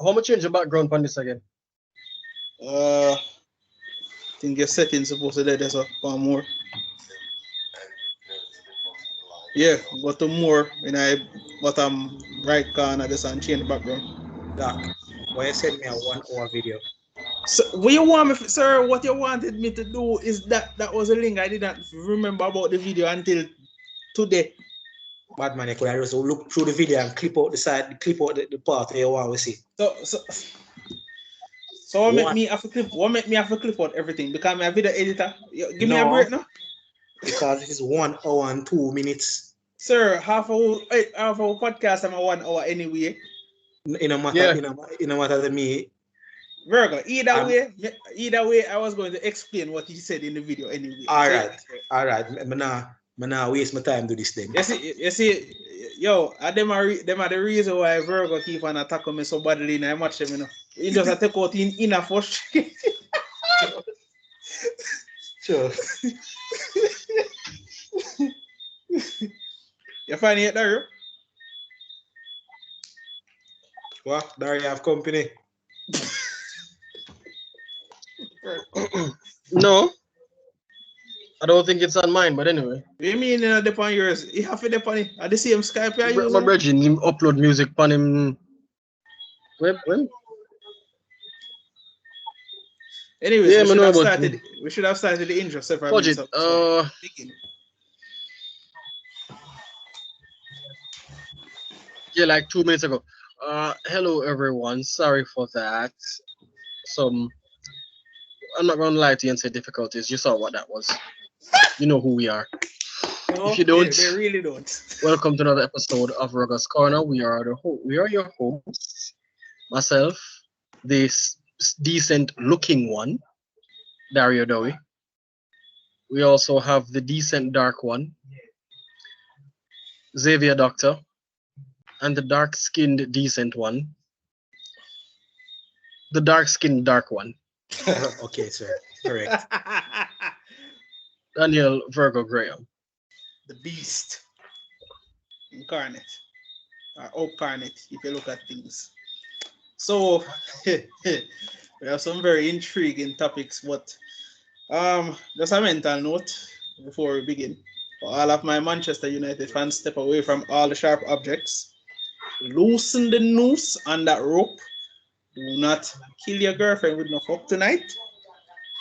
how much change your background on this again? I think your settings supposed to let us up one more. Yeah, go to more in I bottom right corner just and change the background. Doc, why you send me a 1 hour video? So what you want me, sir? What you wanted me to do is that was a link I didn't remember about the video until today. Bad man, you could have just look through the video and clip out the side, clip out the part where you want to see. So what make me have to clip? What make me have to clip out everything? Because I'm a video editor. Give me a No. break now. Because it is 1 hour and 2 minutes. Sir, half our podcast I'm a 1 hour anyway. In a matter to me. Virgo, either way, I was going to explain what he said in the video anyway. All right. I'm not waste my time to this thing. You see, yo, them are the reason why Virgo keep on attacking me so badly in I match them, you know. He just take out in inner first. Sure. You find it there? What? There you have company. No. I don't think it's on mine, but anyway. What do you mean dep on yours? You have to dep on it at the same Skype I use. My brethren, him upload music on him. When? Anyways, Yeah, we should have started the intro several Budget. minutes. Yeah, like 2 minutes ago. Hello everyone. Sorry for that. I'm not gonna lie to you and say difficulties. You saw what that was. You know who we are. No, if you don't, they really don't. Welcome to another episode of Rugger'sCorner. We are your hosts. Myself, this decent looking one, Dario Dowie. We also have the decent dark one, Xavier Doctor, and the dark skinned decent one, the dark skinned dark one. Okay, sir. Correct. Daniel Virgo Graham. The beast. Incarnate. Or outcarnate, if you look at things. So, we have some very intriguing topics, but just a mental note before we begin. For all of my Manchester United fans, step away from all the sharp objects. Loosen the noose on that rope. Do not kill your girlfriend with no fuck tonight.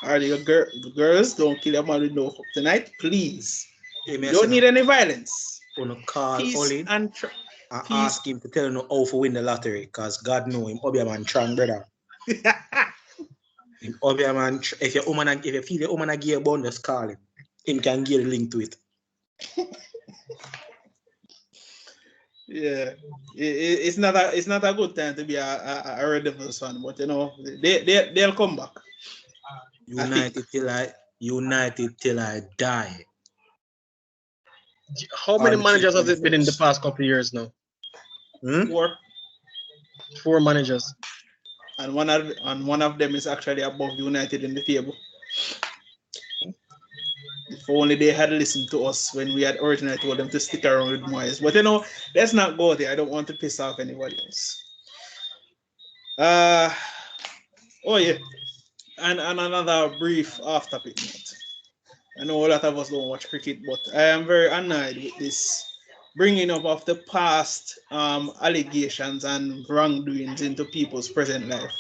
Or the girls, don't kill your man with no fuck tonight, please. You don't need any violence. Gonna call Peace Olin and ask him to tell him how to win the lottery, because God know him. Obia man trying, brother. Obia man, if you feel your woman a gear bond, just call him. Him can get a link to it. Yeah, it's not a good time to be a Red Devils fan, but you know they'll come back. United till I die. How many managers has it been in the past couple of years now? 4 managers. And one of them is actually above United in the table. If only they had listened to us when we had originally told them to stick around with Moyes. But you know, let's not go there. I don't want to piss off anybody else. Oh yeah. And another brief off-topic note. I know a lot of us don't watch cricket, but I am very annoyed with this bringing up of the past allegations and wrongdoings into people's present life.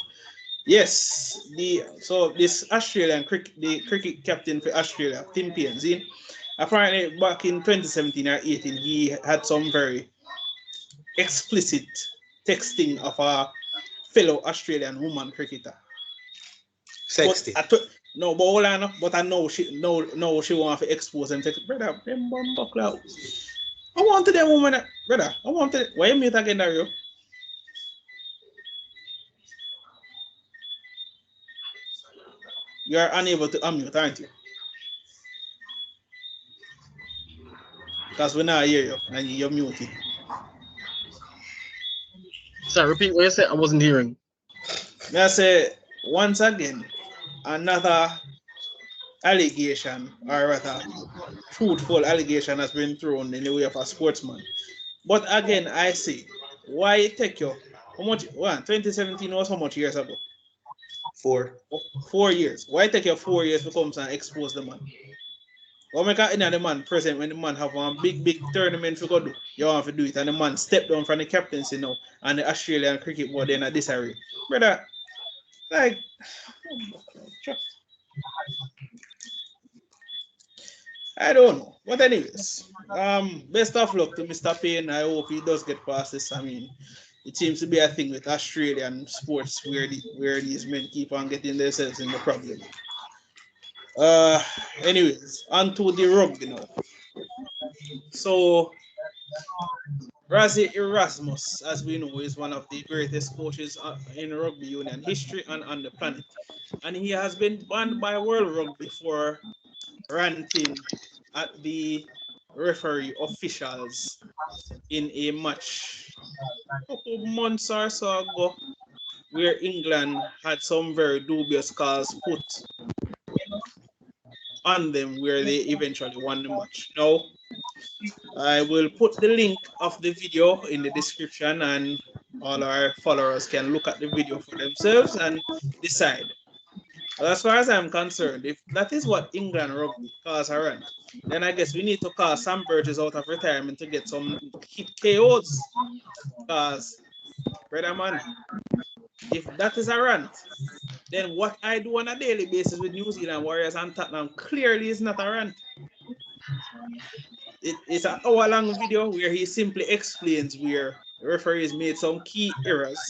Yes, this Australian cricket captain for Australia, Tim Paine, apparently back in 2017 or 18, he had some very explicit texting of a fellow Australian woman cricketer. Sexting. No, but hold on, but I know she want to expose them. Brother, them bumbuckler. I wanted them woman, brother. I wanted. Why you mute again, Dario? You are unable to unmute, aren't you? Because we now hear you and you're muted. Sorry, repeat what you said. I wasn't hearing. May I say once again, another allegation, or rather, truthful allegation has been thrown in the way of a sportsman. But again, I say, why take you How much? 2017 was how much years ago? 4. 4 years. Why take you 4 years to come and expose the man? What make the man present when the man have one big tournament to go do? You want to do it, and the man step down from the captaincy now, and the Australian cricket board then at disarray. Brother, like, I don't know. But anyways, best of luck to Mr. Payne. I hope he does get past this. I mean, it seems to be a thing with Australian sports where these men keep on getting themselves in the problem. Anyways, on to the rugby now. So Rassie Erasmus, as we know, is one of the greatest coaches in rugby union history and on the planet. And he has been banned by World Rugby for ranting at the referee officials in a match a couple months or so ago, where England had some very dubious calls put on them, where they eventually won the match. Now, I will put the link of the video in the description, and all our followers can look at the video for themselves and decide. But as far as I'm concerned, if that is what England rugby calls a rant, then I guess we need to call Sam Burgess out of retirement to get some hit KOs. Because, brother man, if that is a rant, then what I do on a daily basis with New Zealand Warriors and Tottenham clearly is not a rant. It's an hour-long video where he simply explains where the referees made some key errors,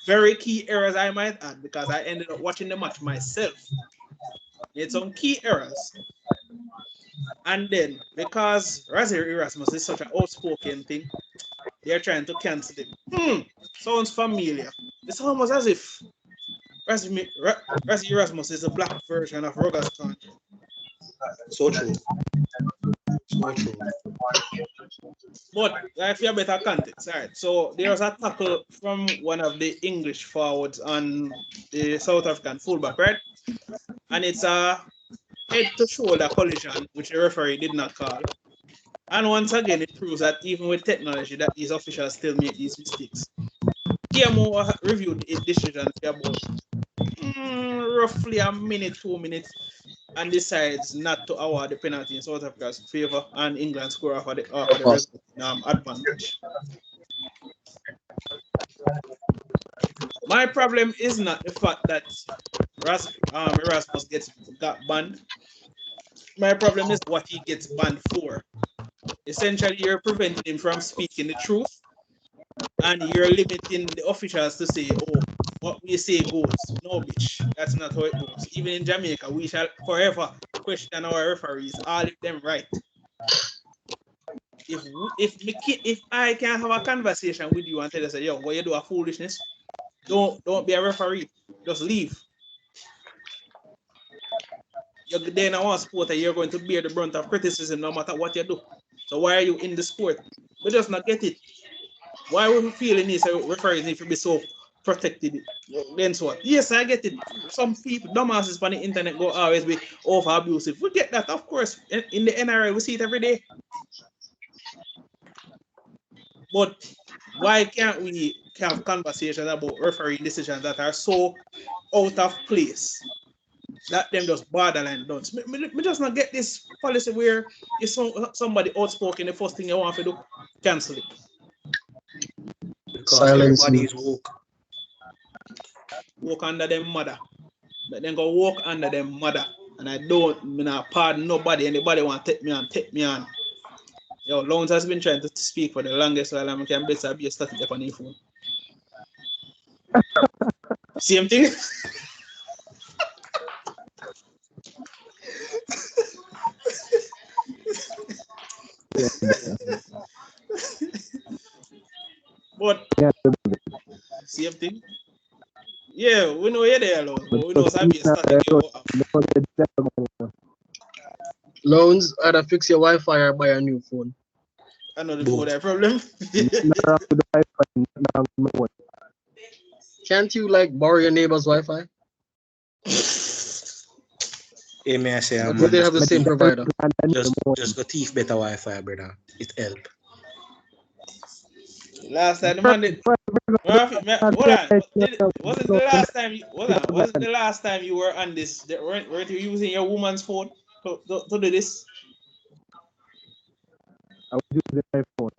very key errors I might add, because I ended up watching the match myself. Made some key errors. And then, because Rassie Erasmus is such an outspoken thing, they're trying to cancel him. Sounds familiar. It's almost as if Rassie Erasmus is a black version of Rugger'sCorner. So true. So true. But if you have better context, all right. So there was a tackle from one of the English forwards on the South African fullback, right? And it's a head-to-shoulder collision, which the referee did not call. And once again, it proves that even with technology, that these officials still make these mistakes. KMO reviewed a decision for about roughly a minute, 2 minutes, and decides not to award the penalty in South Africa's favor, and England score off the result, advantage. My problem is not the fact that Erasmus got banned. My problem is what he gets banned for. Essentially, you're preventing him from speaking the truth, and you're limiting the officials to say, oh, what we say goes. No, bitch, that's not how it goes. Even in Jamaica, we shall forever question our referees, all of them right. If I can have a conversation with you and tell you, say, yo, what you do a foolishness, don't be a referee, just leave. You're then a one sport and you're going to bear the brunt of criticism no matter what you do. So why are you in the sport? We just not get it. Why would we feel in this referees need to be so protected? Then so what? Yes, I get it. Some people, dumbasses on the internet go always be over abusive. We get that, of course. In the NRL, we see it every day. But why can't we have conversations about referee decisions that are so out of place that them just borderline dunce? Me just not get this policy where if somebody outspoken, the first thing you want to do, cancel it. Because Silence. everybody is woke. Walk under them mother. But then go walk under them mother. And I don't pardon nobody. Anybody want to take me on. Yo, Loans has been trying to speak for the longest while I can better be a static up on your phone. Same thing. But same thing. Yeah, we know you're there, Loans, but we know some be a static. Loans, either fix your Wi-Fi or buy a new phone. I know the phone that problem. Can't you like borrow your neighbor's Wi-Fi? Hey, may I say, But they have the same provider. just go thief better Wi-Fi, brother. It help. Last time the man did. Hold on. Wasn't the last time? Hold on. Wasn't the last time you were on this? Weren't you using your woman's phone to do this? I was using my phone.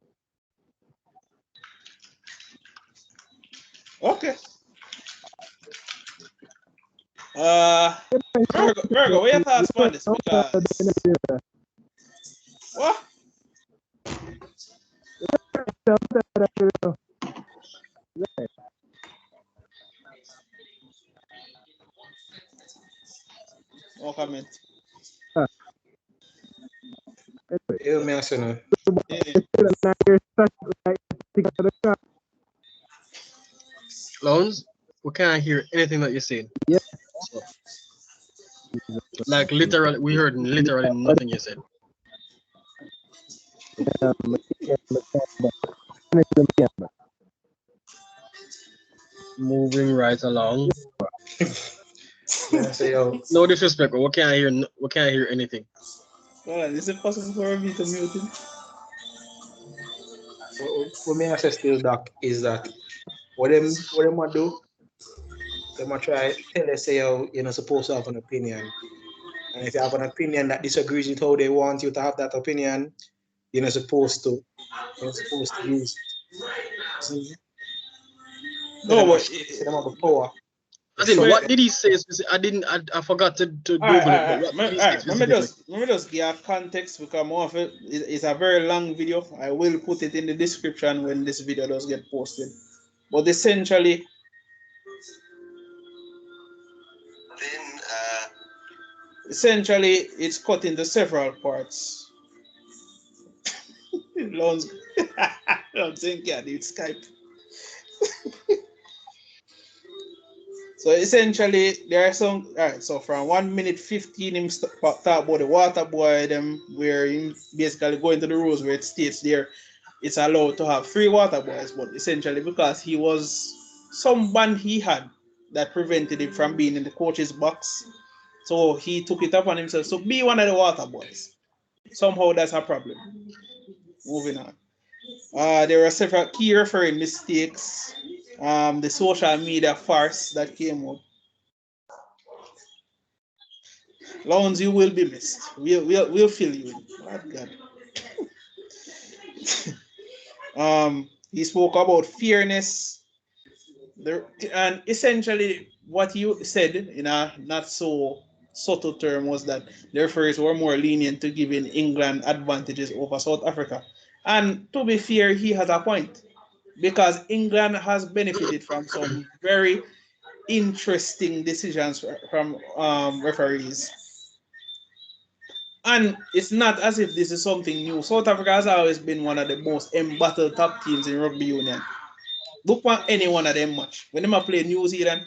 Okay. Virgo, what your thoughts on this? Because what? No comment. Yeah, me answer no. Loans, we can't hear anything that you're saying. Yeah. So, like literally, we heard literally nothing you said. Moving right along. Yeah, say yo. No disrespect, but we can't hear anything. Hold on. Is it possible for me to mute him? What me answer still, Doc, is that what them want do? They might try tell us say you're not supposed to have an opinion. And if you have an opinion that disagrees with how they want you to have that opinion, you're not supposed to. You're not supposed to use. No, but them have the power. I think, what did he say? I forgot to Google it. But what did he say specifically? Let me just give a context because more of it is a very long video. I will put it in the description when this video does get posted. But essentially, it's cut into several parts. Loans, don't think yeah, it's Skype. So essentially, there are some. All right. So from 1 minute 15, him talk about the water boy, them where him basically going to the rules where it states there, it's allowed to have 3 water boys, but essentially because he was some band he had that prevented him from being in the coach's box, so he took it upon himself to be one of the water boys. Somehow that's a problem. Moving on. There were several key refereeing mistakes. The social media farce that came up. Loans, you will be missed. We'll fill you in. Oh, God. He spoke about fairness. And essentially, what you said in a not so subtle term was that the referees were more lenient to giving England advantages over South Africa. And to be fair, he has a point. Because England has benefited from some very interesting decisions from referees. And it's not as if this is something new. South Africa has always been one of the most embattled top teams in rugby union. Look at any one of them match. When they play New Zealand,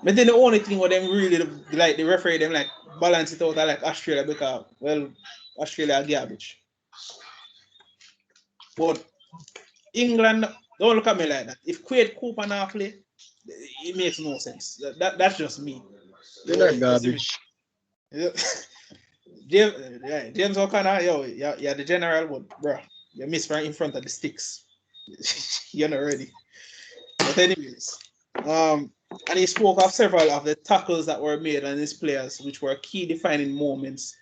but then the only thing with them really like the referee them like balance it out like Australia because well Australia are garbage. But England, don't look at me like that. If Quade Cooper now play, it makes no sense. That's just me. They're not garbage. James O'Connor, you're the general, but bro, you miss right in front of the sticks. You're not ready. But anyways, and he spoke of several of the tackles that were made on his players, which were key defining moments.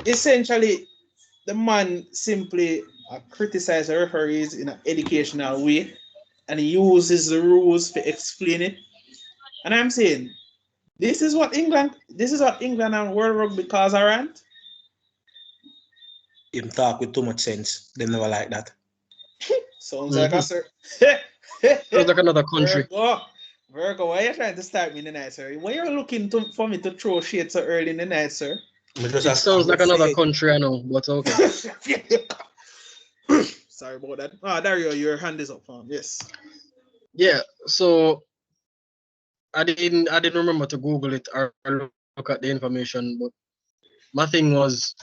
Essentially, the man simply criticized the referees in an educational way, and he uses the rules to explain it. And I'm saying, this is what England and World Rugby cause a rant. Him talk with too much sense. They never like that. Sounds like a sir. Sounds like another country. Virgo, why are you trying to start me in the night, sir? Why are you looking for me to throw shade so early in the night, sir? It sounds like another country, I know, but okay. Sorry about that. Dario, your hand is up, yes. Yeah, so I didn't remember to Google it or look at the information, but my thing was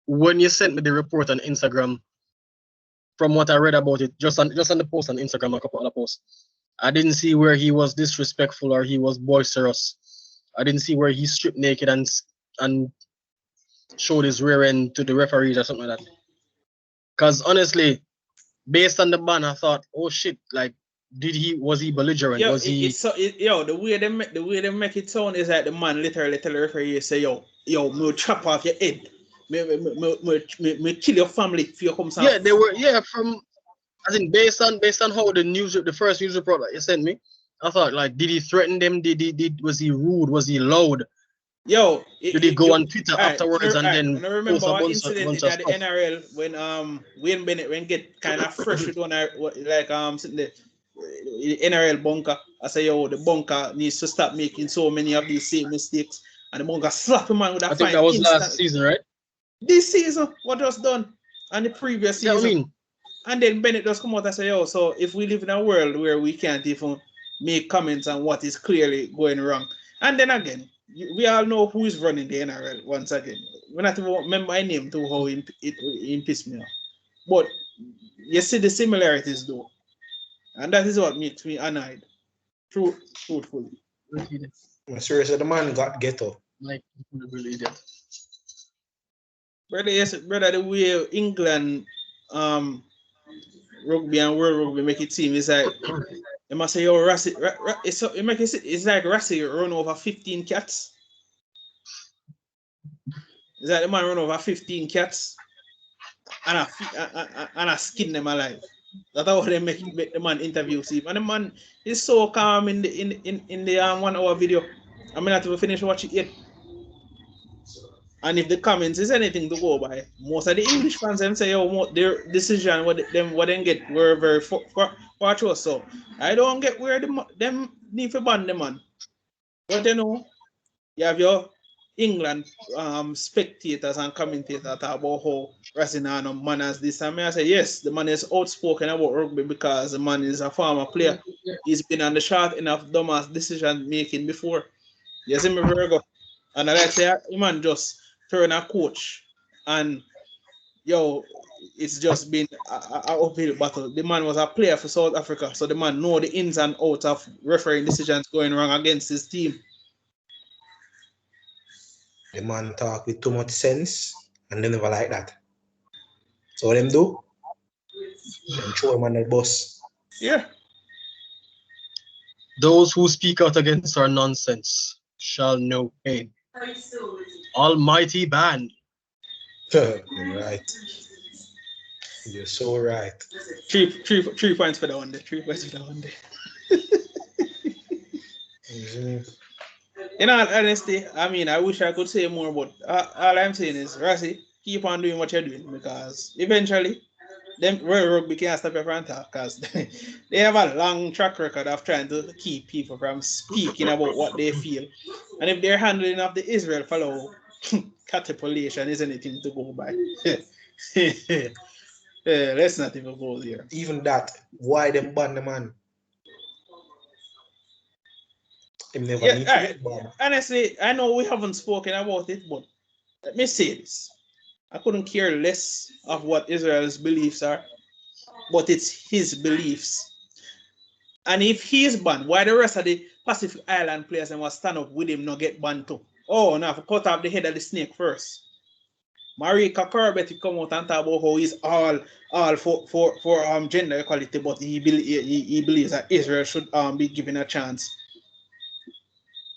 when you sent me the report on Instagram, from what I read about it, just on the post on Instagram, a couple other posts, I didn't see where he was disrespectful or he was boisterous. I didn't see where he stripped naked and showed his rear end to the referees or something like that. Because honestly, based on the ban, I thought, oh shit, like, was he belligerent? Yo, Was he? the way they make it sound is like the man literally tell the referee, say, yo, me chop off your head, me kill your family if you come. Yeah, they were. Yeah, from I think based on how the first news report that you sent me, I thought like, did he threaten them? Was he rude? Was he loud? Yo, did he go on Twitter right, afterwards and then I remember post a our bunch incident of in the stuff? NRL when Wayne Bennett when get kind of fresh with one like sitting the NRL bunker. I say, yo, the bunker needs to stop making so many of these same mistakes, and the bunker slap him man with a I think fine that was instant. last season, right? This season, what was done, and the previous season. Yeah, I mean, and then Bennett does come out and say, yo, so if we live in a world where we can't even make comments on what is clearly going wrong, and then again, we all know who is running the NRL once again. We not even remember my name to how it pissed me off. But you see the similarities though. And that is what makes me annoyed. Truthfully. Seriously, the man got ghetto. Like, really idiot. Brother, the way England rugby and world rugby make it seem is like they must say, yo, Rassie, it's like Rassie run over 15 cats. It's like the man run over 15 cats and I skin them alive. That's how they make the man interview him. And the man is so calm in the 1 hour video. I mean, not even finish watching it yet. And if the comments is anything to go by, most of the English fans them say, "Oh, their decision what they get were very fortuitous." So I don't get where them need to ban the man. But you know, you have your England spectators and commentators talk about how Rassinano manners this time. I say yes, the man is outspoken about rugby because the man is a former player. He's been on the short enough dumbass decision making before. You see me very good. And I like say, man just turn a coach and yo, it's just been a uphill battle. The man was a player for South Africa, so the man know the ins and outs of refereeing decisions going wrong against his team. The man talk with too much sense and they never like that. So what them do? Them throw him on the bus. Yeah. Those who speak out against our nonsense shall know pain. Almighty band. You're right. You're so right. 3 points for that one day. 3 points for that one day. In all honesty, I mean, I wish I could say more, but all I'm saying is, Rassie, keep on doing what you're doing because eventually, them Royal Rugby can't stop you from talk because they have a long track record of trying to keep people from speaking about what they feel. And if their handling of the Israel follow catapulation is anything to go by. Let's not even go there. Even that, why them ban the man? Him never need to get banned. Honestly, I know we haven't spoken about it, but let me say this. I couldn't care less of what Israel's beliefs are, but it's his beliefs. And if he is banned, why the rest of the Pacific Island players and was stand up with him not get banned too? Oh, now cut off the head of the snake first. Marika Corbett come out and talk about how he's all for gender equality, but he believes that Israel should be given a chance.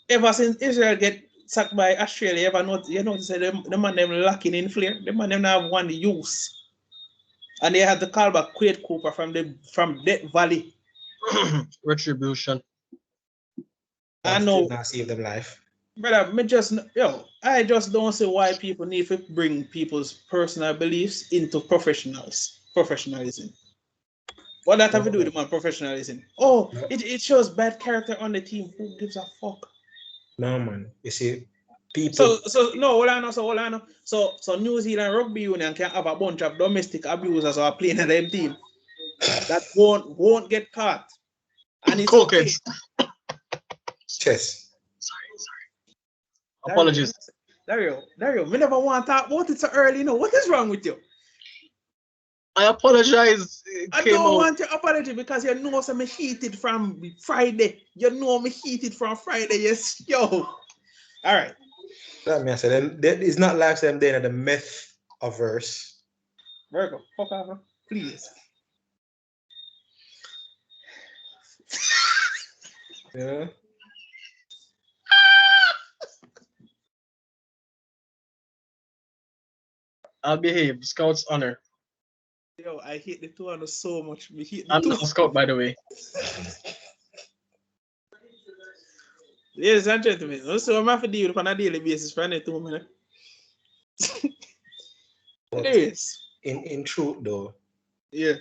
Ever since Israel get sacked by Australia, ever notice the man them lacking in flair? The man them now have one use. And they had to call back Quade Cooper from Death Valley. Retribution. I know. Not save them life. Brother, I just don't see why people need to bring people's personal beliefs into professionalism. What that have to do with my professionalism? Oh, it shows bad character on the team. Who gives a fuck? No, man. You see, people. So hold on. So New Zealand Rugby Union can have a bunch of domestic abusers who are playing at them team that won't get caught. And it's okay. Yes. Sorry. Apologies. Dario, we never want to talk about it so early. No, what is wrong with you? I apologize. I don't want your apology because you know I'm heated from Friday. You know I'm heated from Friday. Yes, yo. All right. That means then it's not like them then the myth averse. Virgo, fuck off, please. Yeah. I'll behave. Scout's honor. Yo, I hate the 200 so much. We hate the I'm two. not a scout, by the way. Ladies and gentlemen, also I'm have to deal with on a daily basis for any 2 minutes. Anyways. In truth though, Yeah.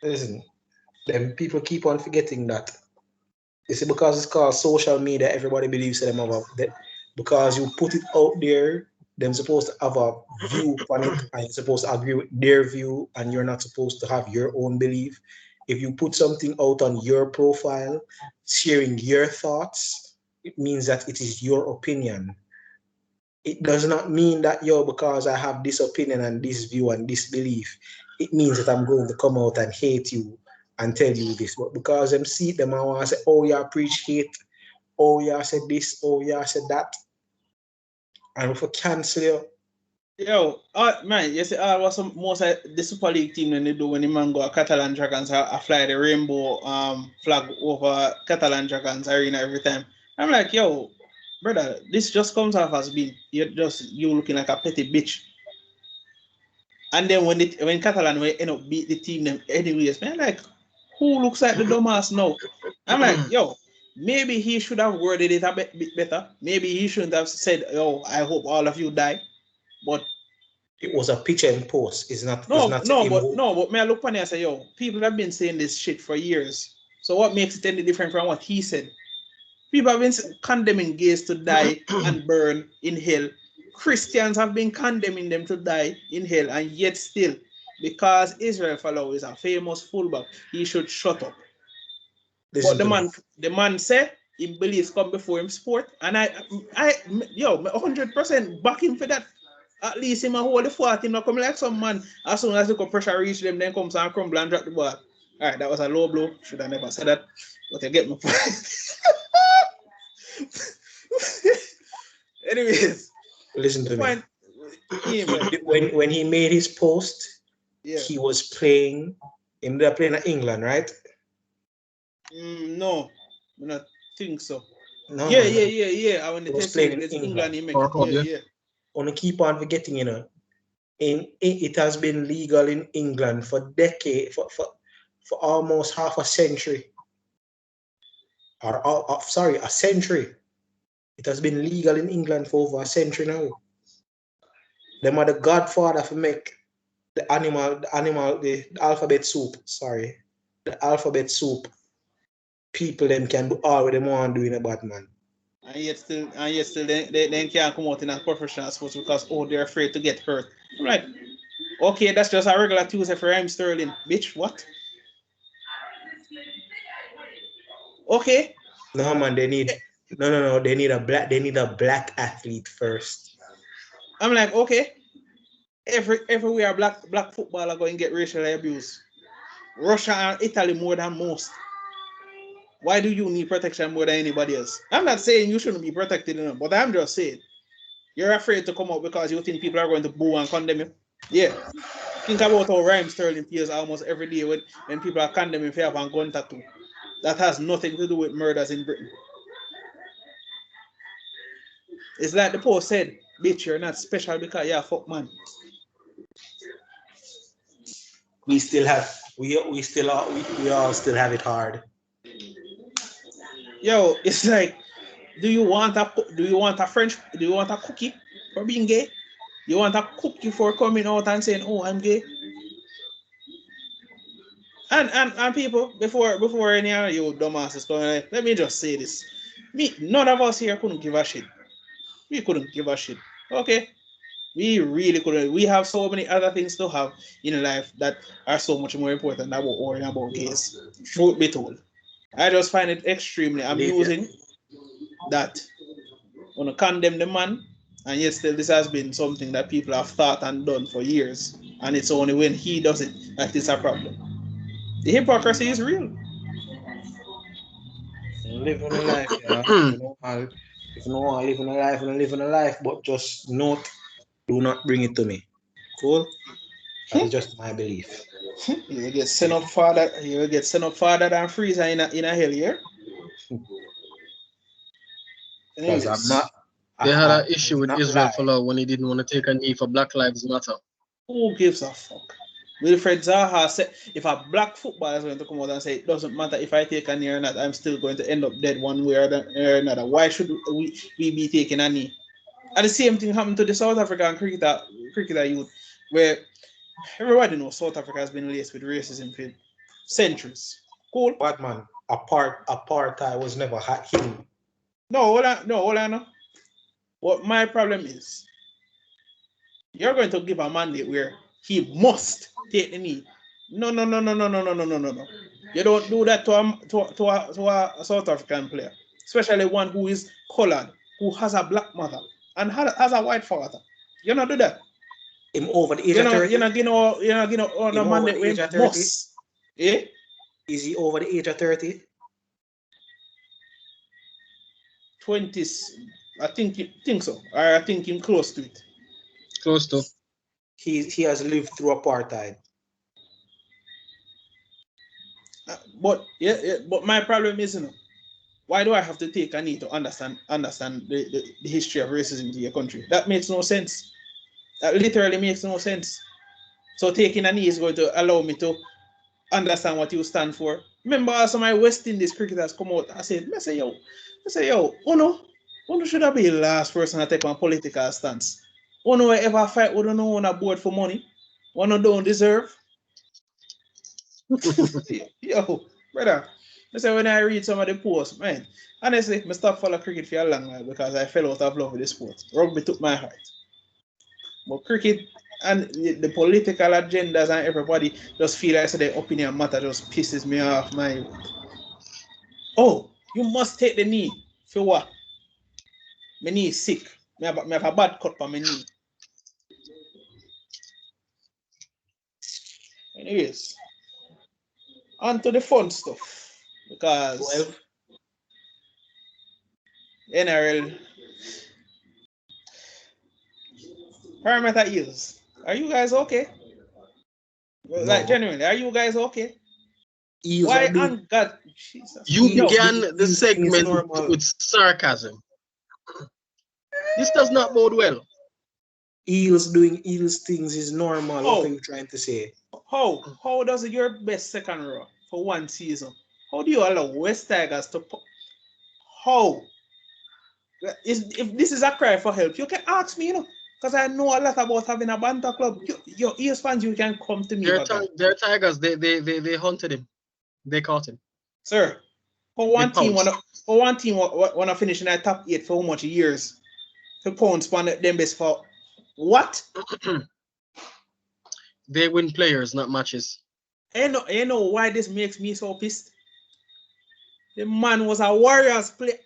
listen, them people keep on forgetting that. You see, because it's called social media, everybody believes them have that because you put it out there, them supposed to have a view on it, and you're supposed to agree with their view, and you're not supposed to have your own belief. If you put something out on your profile, sharing your thoughts, it means that it is your opinion. It does not mean that, because I have this opinion and this view and this belief, it means that I'm going to come out and hate you and tell you this. But because them see them and want to say, oh, yeah, preach hate, oh, yeah, said this, oh, yeah, said that. And if I cancel you. Yo, man, you see, what's most of the Super League team when they do when the man go Catalan Dragons fly the rainbow flag over Catalan Dragons arena every time. I'm like, yo, brother, this just comes off as being you looking like a petty bitch. And then when Catalan will end up beat the team them anyways, man, like, who looks like the dumbass now? I'm like, yo, maybe he should have worded it a bit better. Maybe he shouldn't have said, yo, I hope all of you die. But it was a picture and post. It's not. No, it's not but may I look on it and say, yo, people have been saying this shit for years. So what makes it any different from what he said? People have been condemning gays to die and burn in hell. Christians have been condemning them to die in hell, and yet still, because Israel Folau is a famous fullback, he should shut up. But the man said he believes come before him sport, and I 100% back him for that. At least him a hold the fort, him not come like some man. As soon as the pressure reach them, then comes and crumble and drop the ball. All right, that was a low blow. Should have never said that, but you get my point. Anyways, listen to me. When he made his post, he was playing. They're playing in England, right? No, I don't think so. No. Yeah. I want to test playing in England. He make yeah. I want to keep on forgetting, it has been legal in England for decades, for almost half a century. A century. It has been legal in England for over a century now. Them are the godfather for make the alphabet soup. Sorry, the alphabet soup. People them can do all what they want to do in a Batman. And yet still they can't come out in a professional sports because they're afraid to get hurt. I'm like, okay, that's just a regular Tuesday for Raheem Sterling, bitch. What? Okay. No man, they need They need a black athlete first. I'm like, okay. Everywhere black footballer going to get racially abused. Russia and Italy more than most. Why do you need protection more than anybody else? I'm not saying you shouldn't be protected enough, but I'm just saying you're afraid to come out because you think people are going to boo and condemn you. Yeah. Think about how Raheem Sterling feels almost every day when people are condemning for having a gun tattoo. That has nothing to do with murders in Britain. It's like the post said, bitch, you're not special because you're a fuck man. We all still have it hard. Yo, it's like, do you want a cookie for being gay? You want a cookie for coming out and saying, oh, I'm gay? And people, before any of you dumbasses going, let me just say this. None of us here couldn't give a shit. We couldn't give a shit. Okay? We really couldn't. We have so many other things to have in life that are so much more important than worrying about gays. Truth be told. I just find it extremely amusing that when you condemn the man, and yet still this has been something that people have thought and done for years, and it's only when he does it that it's a problem. The hypocrisy is real. Living a life, If no one living a life, and living a life, but just note, do not bring it to me. Cool? That is just my belief. You will get sent up farther. You will get sent up farther than freezer in a hell here. Because I'm not. They had an issue I'm with not Israel lying. Folau when he didn't want to take a knee for Black Lives Matter. Who gives a fuck? Wilfred Zaha said, if a black footballer is going to come out and say, it doesn't matter if I take a knee or not, I'm still going to end up dead one way or another. Why should we be taking a knee? And the same thing happened to the South African cricketer youth, where everybody knows South Africa has been laced with racism for centuries. Cool? Bad man, apartheid was never hidden. No, hold on. What my problem is, you're going to give a mandate where he must take the knee. No. You don't do that to a South African player, especially one who is colored, who has a black mother and has a white father. You don't do that. Him over the age of 30? You're not on a mandate where he must. Eh? Is he over the age of 30? 20s. I think so. Or I think him close to it. Close to. He has lived through apartheid. But my problem is, why do I have to take a knee to understand the history of racism in your country? That makes no sense. That literally makes no sense. So taking a knee is going to allow me to understand what you stand for. Remember, some of my West Indies cricketers come out. I say, yo, Uno should have been the last person to take a political stance. Uno ever fight with no on a board for money. Uno don't deserve. Yo, brother. I say when I read some of the posts, man, honestly, I stopped following cricket for a long while because I fell out of love with the sport. Rugby took my heart. But cricket and the political agendas and everybody just feel like their opinion matter just pisses me off, man. Oh, you must take the knee. For what? My knee is sick. I have a bad cut on my knee. Anyways, on to the fun stuff. Because NRL Parameter Eels. Are you guys okay? No. Like genuinely, are you guys okay? Eels why on God? Jesus. You began the segment with sarcasm. This does not bode well. Eels doing Eels things is normal. What are you trying to say? How does your best second row for one season? How do you allow West Tigers to how? If this is a cry for help, you can ask me, because I know a lot about having a banter club. Your Eels fans, you can come to me. They're Tigers. They hunted him. They caught him. Sir, for one team wanna finish in that top 8 for how much years? For pounds span them best for what? They win players, not matches. You know why this makes me so pissed? The man was a Warriors player.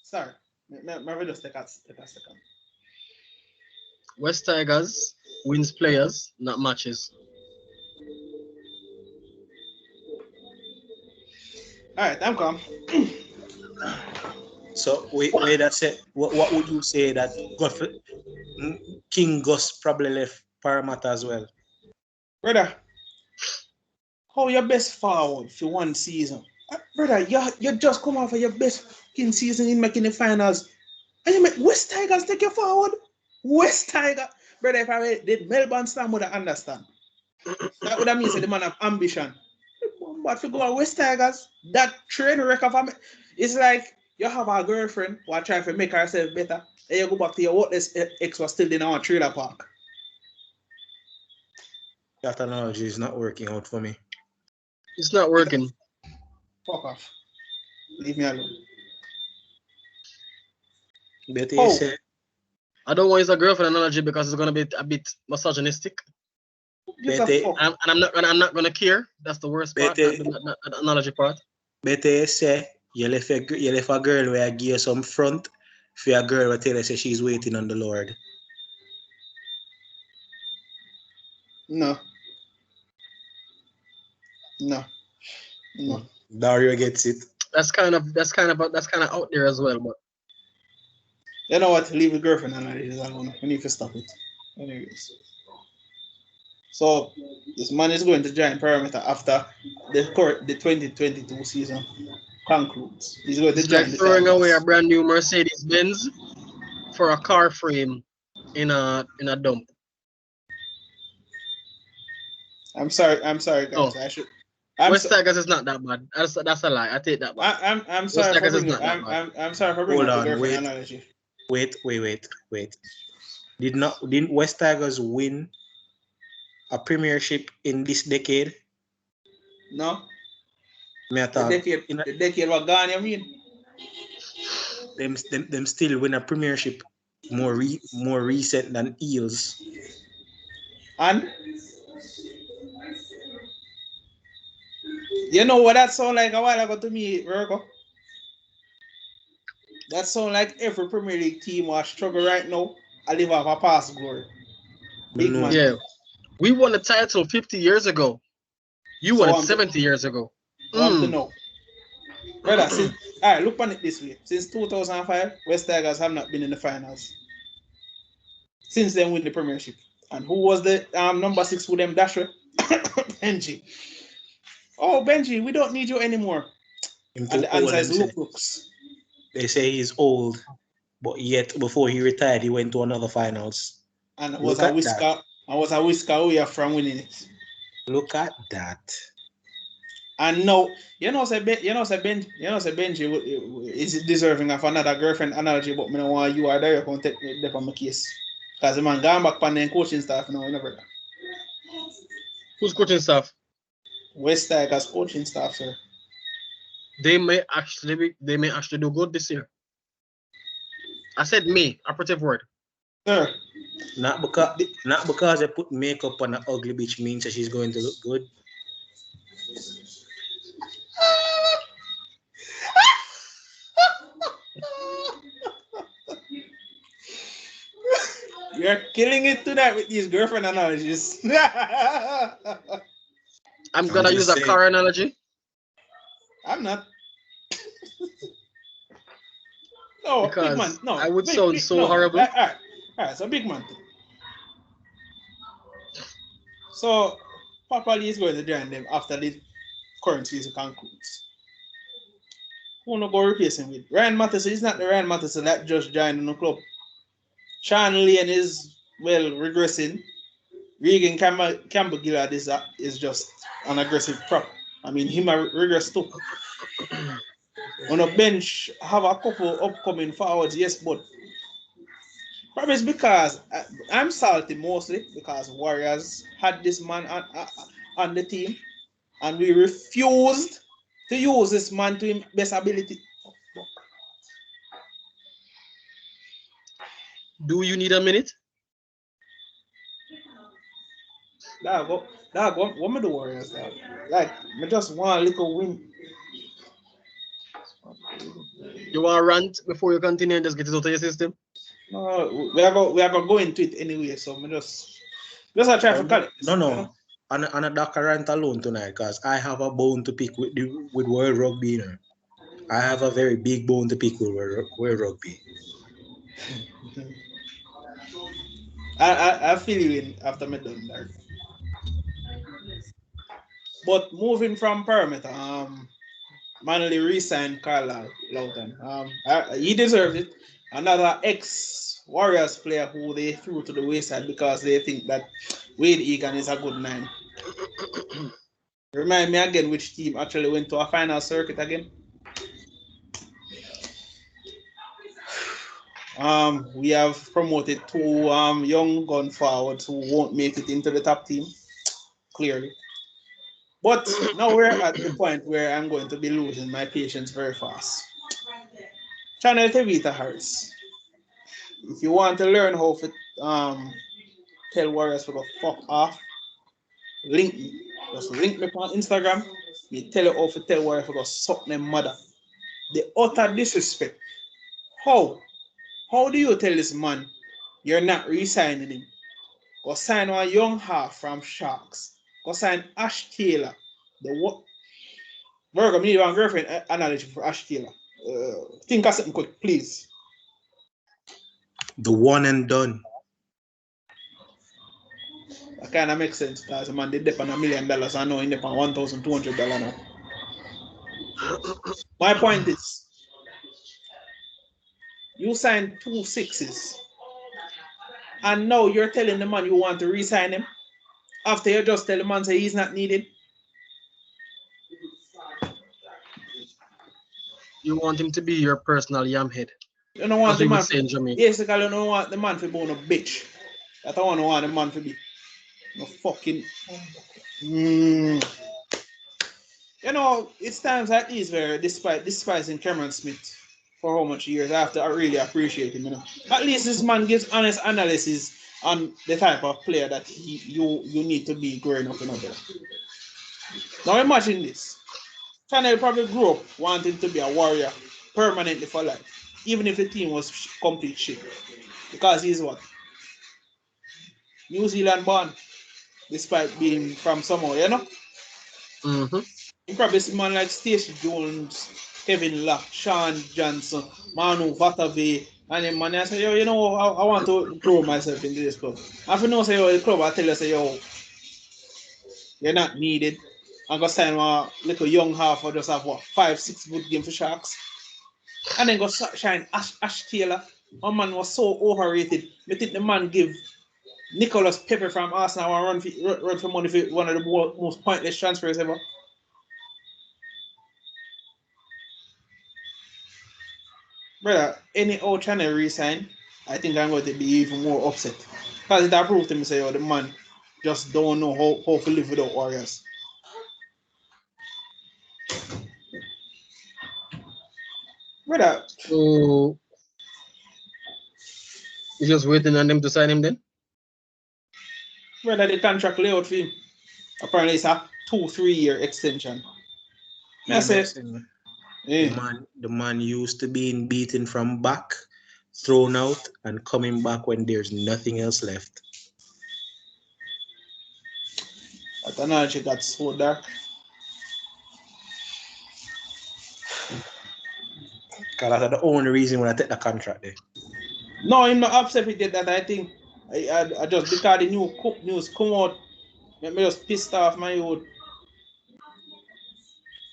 Sorry, maybe just take a second. West Tigers wins players, not matches. All right, I'm calm. So wait, that's it. What would you say that King Gus probably left Parramatta as well? Brother, how your best forward for one season? Brother, you just come off of your best season in making the finals. And you make West Tigers take you forward? West Tiger. Brother, if I did Melbourne Storm would understand. That would have mean the man have ambition. But if you go on West Tigers, that train record of it's like you have a girlfriend who are trying to make herself better, and you go back to your worthless ex was still in our trailer park. That analogy is not working out for me. It's not working. Fuck off. Leave me alone. Say, I don't want to use a girlfriend analogy because it's gonna be a bit misogynistic. And I'm not gonna care. That's the worst part. Not the analogy part. Better say you left a girl where I give you some front for a girl where tell her say she's waiting on the Lord. No. No. Dario gets it. That's kind of out there as well, but You know what? Leave the girlfriend analysis alone. We need to stop it. Anyways. So this man is going to join Perimeter after the 2022 season concludes. He's going to it's like join the throwing away a Tigers. brand new Mercedes Benz for a car frame in a dump. I'm sorry, guys. No. I should. West Tigers is not that bad. That's a lie. I take that back. I'm sorry for Tigers is bringing. not that bad. I'm sorry for bringing Hold up the on, girlfriend analogy. Wait. Didn't West Tigers win a premiership in this decade? No. Me I The thought decade was gone. You mean? them still win a premiership more recent than Eels. And you know what that sound like a while ago to me, Virgo? That sound like every Premier League team was struggle right now. I live off a past glory. Big man. Yeah. We won the title 50 years ago. You won it 70 years ago. Want to know. Brother, all right, look on it this way. Since 2005, West Tigers have not been in the finals. Since then, win the Premiership. And who was the number 6 with them dash with? Benji. Oh, Benji, we don't need you anymore. And the answer is looks. They say he's old, but yet before he retired, he went to another finals. And was a whisker away from winning it. Look at that. And now, Benji is deserving of another girlfriend analogy, but I don't want you or there you can take me on my case. Because the man gone back on the coaching staff now, brother. Who's coaching staff? West Tigers coaching staff, sir. They may actually do good this year. I said may, operative word. Sir. Not because they put makeup on an ugly bitch means that she's going to look good. You're killing it tonight with these girlfriend analogies. I'm gonna use a car analogy. I'm not. No, because big man. No, I would sound so horrible. All right, so big man. So Papa Lee is going to join them after the current season concludes. Who no go replace him with? Ryan Matheson is not the Ryan Matheson that just joined in the club. Sean Lane is regressing. Regan Campbell Gillard is just an aggressive prop. I mean, him regress too. On a bench, have a couple upcoming forwards, yes, but probably it's because I'm salty mostly because Warriors had this man on the team and we refused to use this man to his best ability. Do you need a minute? Dog, what me the Warriors, dog? Like, I just want a little win. You want to rant before you continue and just get it out of your system? No, we are going to go into it anyway, so I just I try to call it. No. You know? I'm a Dakar rant alone tonight because I have a bone to pick with World Rugby. You know? I have a very big bone to pick with World Rugby. I feel you in after me done that. But moving from perimeter, Manley re-signed Carl Lawton. He deserves it. Another ex-Warriors player who they threw to the wayside because they think that Wade Egan is a good 9. Remind me again which team actually went to a final circuit again. We have promoted 2 young gun forwards who won't make it into the top team, clearly. But now we're at the point where I'm going to be losing my patience very fast. Channel Tevita Harris. If you want to learn how to tell Warriors to go fuck off, link me. Just link me on Instagram. Me tell you how to tell Warriors to go suck them mother. The utter disrespect. How? How do you tell this man you're not re-signing him? Go sign one young half from Sharks. Go sign Ash Taylor. Virgo, me need one girlfriend analogy for Ash Taylor. Think of something quick, please. The one and done. That kind of makes sense because the man did dip on $1 million and now he dip on $1,200 now. My point is, you signed 2 6s and now you're telling the man you want to re-sign him after you just tell the man say he's not needed. You want him to be your personal yam head. You don't want As the we man would say in Jamaica. basically you don't want the man to be a bitch. That's what I want the man to be. No fucking You know, it's times like these where despite despising Cameron Smith for how much years after I really appreciate him, you know. At least this man gives honest analysis on the type of player that you need to be growing up in a bit. Now imagine this. Chanel probably grew up wanting to be a warrior permanently for life, even if the team was complete shit. Because he's what? New Zealand born, despite being from somewhere, you know? Mm-hmm. You probably see man like Stacey Jones, Kevin Locke, Sean Johnson, Manu Vatave, and then man I say, yo, you know, I want to grow myself into this club. If you know, say, yo, the club, I tell you, say, yo, you're not needed. I'm going to sign a little young half or just have, what, 5, 6 good games for Sharks. And then go shine Ash Taylor. My man was so overrated. I think the man give Nicholas Pepe from Arsenal run for money for one of the most pointless transfers ever. Brother, any old channel resign, I think I'm going to be even more upset. Because it proved to me, say, oh, the man just don't know how to live without Warriors. Brother. So you're just waiting on them to sign him then? Brother, the contract layout for him. Apparently it's a 2-3 year extension. Yeah, say, the man used to being beaten from back, thrown out, and coming back when there's nothing else left. That analogy got so dark. Because that's the only reason when I take the contract there. No, I'm not upset with that. I think I just because the new news come out, me just pissed off my old.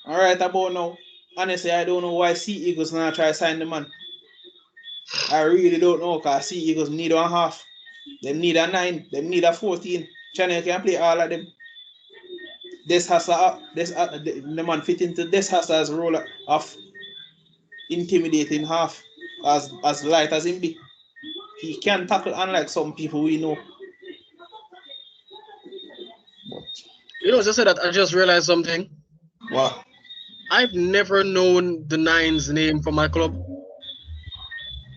All right, about now. Honestly, I don't know why Sea Eagles now try to sign the man. I really don't know because Sea Eagles need 1.5. They need a 9. They need a 14. Channel can play all of them. The man fit into Deshassa's role of intimidating half as light as him be. He can tackle unlike some people we know. You know, just say that I just realized something. What? I've never known the 9's name for my club.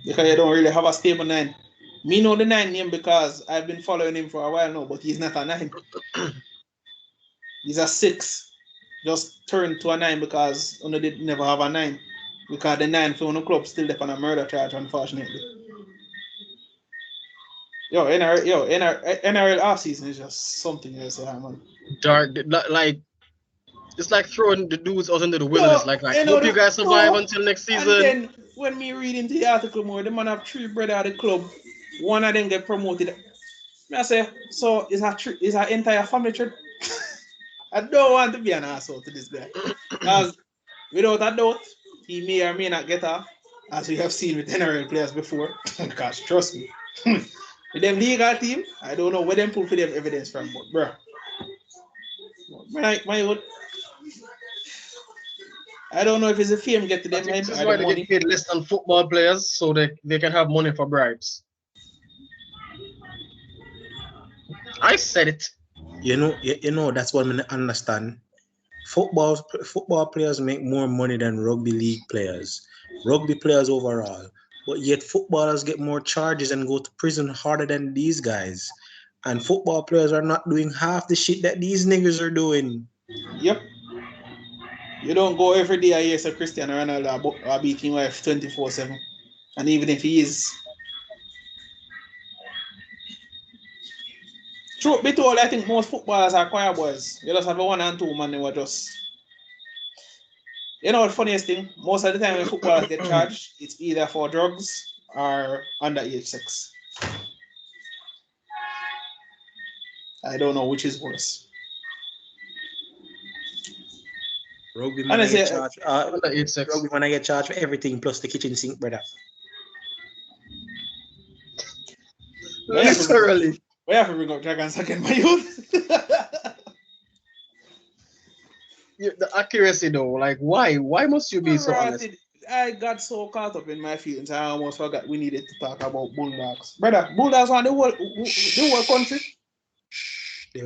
Because you don't really have a stable 9. Me know the 9 name because I've been following him for a while now, but he's not a 9. He's a 6. Just turned to a 9 because Uno did never have a 9. Because the 9 for Uno club still on a murder charge, unfortunately. NRL offseason is just something else, man. Dark, like it's like throwing the dudes out into the wilderness. Like hope you guys survive until next season. And then when me read into the article more, the man have 3 brothers at the club. One of them get promoted. I say, so is our entire family trip? I don't want to be an asshole to this guy. Because without a doubt, he may or may not get off, as we have seen with NRL players before. Because trust me, with them legal team, I don't know where them pull for them evidence from, but bro. I don't know if it's a fame get to them. This is why they get paid less than football players, so they can have money for bribes. I said it. You know that's what I understand. Football players make more money than rugby league players, rugby players overall. But yet footballers get more charges and go to prison harder than these guys. And football players are not doing half the shit that these niggas are doing. Yep. You don't go every day and hear say Cristiano Ronaldo beating wife 24/7. And even if he is. Truth be told, I think most footballers are choir boys. You just have a 1 and 2 man, they were just. You know what funniest thing? Most of the time when footballers get charged, it's either for drugs or underage sex. I don't know which is worse. Rugby man, I Honestly, get charged. Underage sex. Rugby man, I get charged for everything plus the kitchen sink, brother. Literally. we have to bring up dragons again, my youth. The accuracy though, like why? Why must you be so honest? I got so caught up in my feelings, I almost forgot we needed to talk about Bulldogs. Brother, Bulldogs on the whole country. They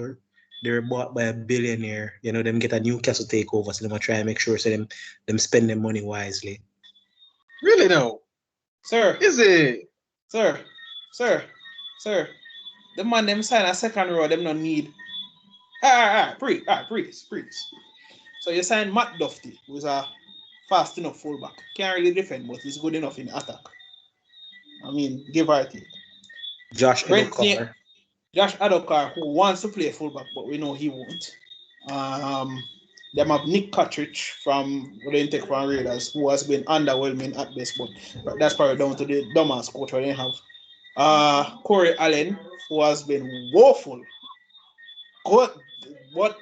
were bought by a billionaire. You know, them get a Newcastle takeover, so them try and make sure so them spend their money wisely. Really though? Sir. Is it? Sir. The man them sign a second row, them no need. Please. So you sign Matt Duffy, who's a fast enough fullback. Can't really defend, but he's good enough in attack. I mean, give or take. Josh Adokar, who wants to play fullback, but we know he won't. Them have Nick Cartridge from Olympic from Raiders, who has been underwhelming at best, but that's probably down to the dumbass coach they have. Corey Allen, who has been woeful. Good, but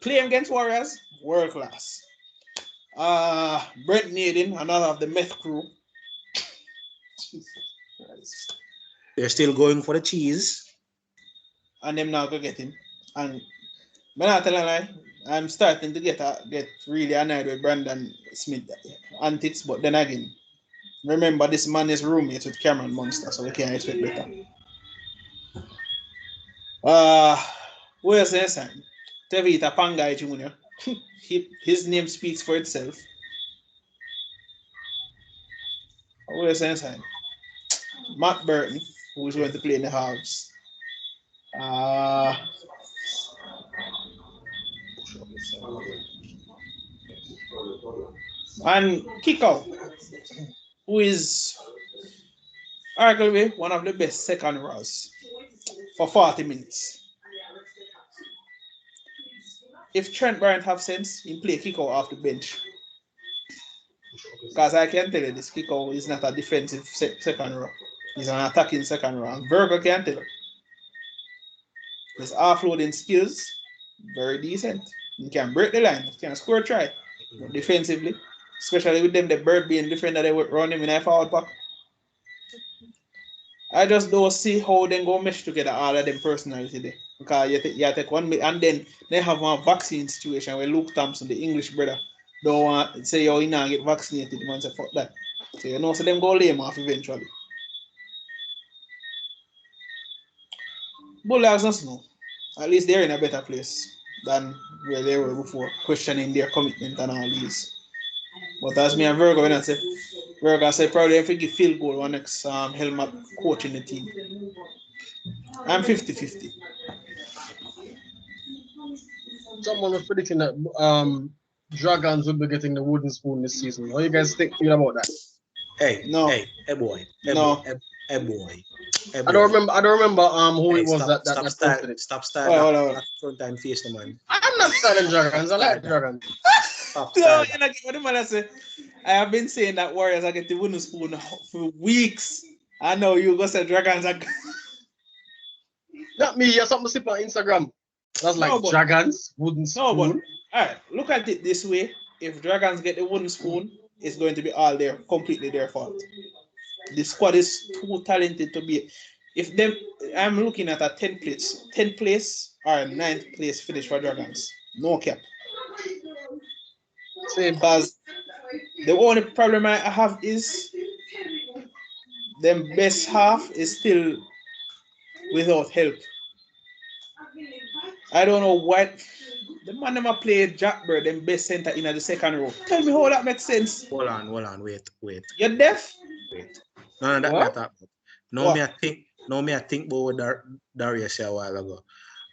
playing against Warriors, world class. Brent Naden, another of the meth crew. They're still going for the cheese. And them now go get him. And when I tell you lie, I'm starting to get really annoyed with Brandon Smith antics, but then again, remember this man is roommates with Cameron Munster, so we can't expect better. Where's the sign? Tevita Pangai Jr. His name speaks for itself. Where's the sign? Matt Burton, who's going to play in the halves. And Kiko, who is arguably one of the best second rows for 40 minutes. If Trent Bryant have sense, he'll play Kiko off the bench. Because I can tell you this, Kiko is not a defensive second row. He's an attacking second row. And Virgo can tell you. His offloading skills, very decent. He can break the line, he can score a try. But defensively, especially with them, the bird being defender, they would run him in a forward pack. I just don't see how they go mesh together, all of them personality there. Because you take one, and then they have one vaccine situation where Luke Thompson, the English brother, don't want to say, oh, he not get vaccinated. The man say, fuck that. So you know, so them go lame off eventually. Bulldogs don't know. At least they're in a better place than where they were before, questioning their commitment and all these. But as me and Virgo, when I say, Virgo say probably if we give field goal one next Helmet coaching the team. I'm 50-50. Someone was predicting that Dragons will be getting the wooden spoon this season. What do you guys think about that? Hey boy. I don't remember who it was that posted it. Stop styling. Front time face the man. I'm not styling Dragons. I like Dragons. No, what the man say? I have been saying that Warriors are getting the wooden spoon for weeks. I know you go say Dragons are. Not me. You have something to sip on Instagram. That's like Dragons wooden spoon. No, but all right. Look at it this way: if Dragons get the wooden spoon, it's going to be completely their fault. The squad is too talented to be. If them, I'm looking at a 10th place or 9th place finish for Dragons. No cap. Same. Because the only problem I have is them best half is still without help. I don't know what the man never played Jackbird, them best center in the second row. Tell me how that makes sense. Hold on, wait. You're deaf? Wait. No, that. No, me I think about what Darius said a while ago.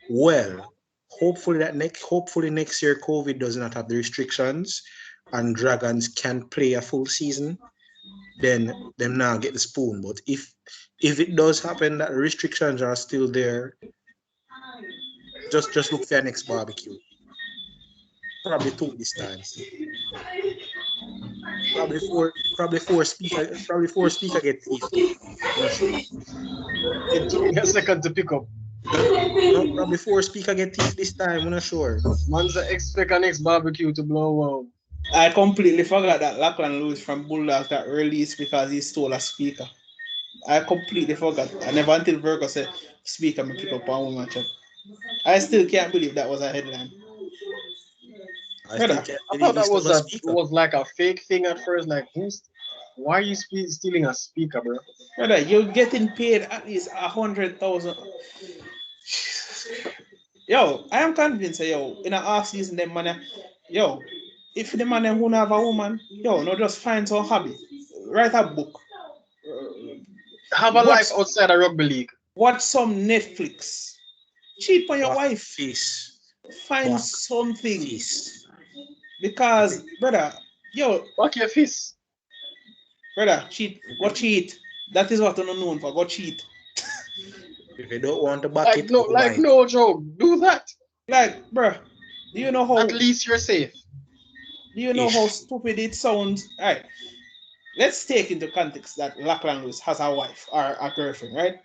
Well, hopefully next year COVID does not have the restrictions and Dragons can play a full season. Then them now get the spoon. But if it does happen that restrictions are still there, just look for your next barbecue. Probably 2 this time. Probably four speaker get teeth too. I'm not sure. It took me a second to pick up. No, probably four speaker get teeth this time. I'm not sure. Man's expect an next barbecue to blow out. I completely forgot that Lachlan Lewis from Bulldogs got released because he stole a speaker. I completely forgot. I never until Virgo said speaker me pick up one woman chat. I still can't believe that was a headline. I still Brother, can't I believe thought he that stole a it speaker. was like a fake thing at first. Like, why are you stealing a speaker, bro? brother, you're getting paid at least 100,000. Yo, I am convinced, yo, in a off season, them man, yo, if the man who have a woman, yo, no, just find some hobby, write a book, Have a watch, life outside of rugby league. watch some Netflix, cheat on your Back wife, face. find Back something, face. because, brother, yo, Back your fist. brother, cheat, go cheat. That is what I'm known for. Go cheat. If you don't want to back it, go Like buy it. no joke. Do that. Like, bruh, do you know how? At least you're safe. Do you know Ish. how stupid it sounds? All right, let's take into context that Lachlan Lewis has a wife or a girlfriend, right?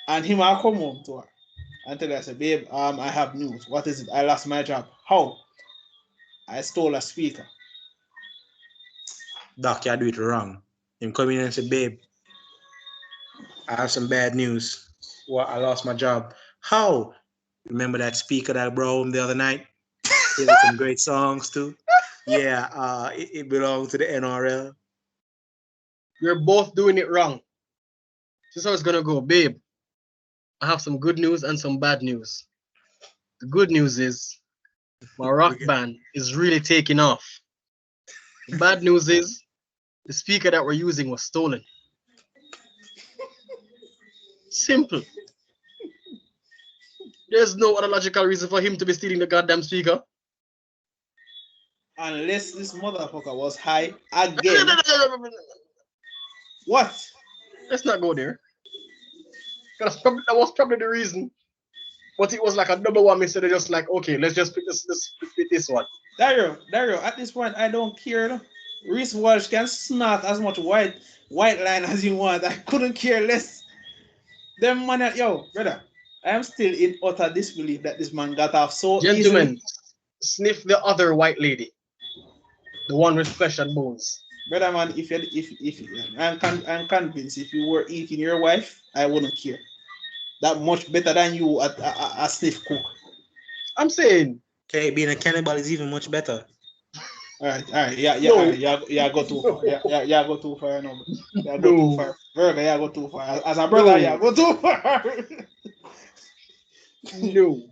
And him will come home to her and tell her, say, babe, I have news. What is it? I lost my job. How? I stole a speaker. Doc, you do it wrong. Him come in and say, babe, I have some bad news. Well, I lost my job. How? Remember that speaker that I brought home the other night? He had some great songs too. Yeah, it belonged to the NRL. You're both doing it wrong. This is how it's gonna go, babe. I have some good news and some bad news. The good news is my rock band is really taking off. The bad news is the speaker that we're using was stolen. Simple. There's no other logical reason for him to be stealing the goddamn speaker. Unless this motherfucker was high again. What? Let's not go there. That was probably the reason. But it was like a double one instead of just like, okay, let's just pick this one. Dario, at this point, I don't care. Reese Walsh can snort as much white line as you want. I couldn't care less. Them man, yo, brother, I am still in utter disbelief that this man got off so Gentlemen, easily. sniff the other white lady. The one with flesh and bones. Brother man, if I'm convinced if you were eating your wife, I wouldn't care. That much better than you at a sniff cook. I'm saying. Okay, being a cannibal is even much better. All right, yeah, No. all right, yeah, go too far. Yeah, go too far, no. Yeah, go No. too far. Virgo, yeah, go too far. As a brother, No. yeah, go too far. No.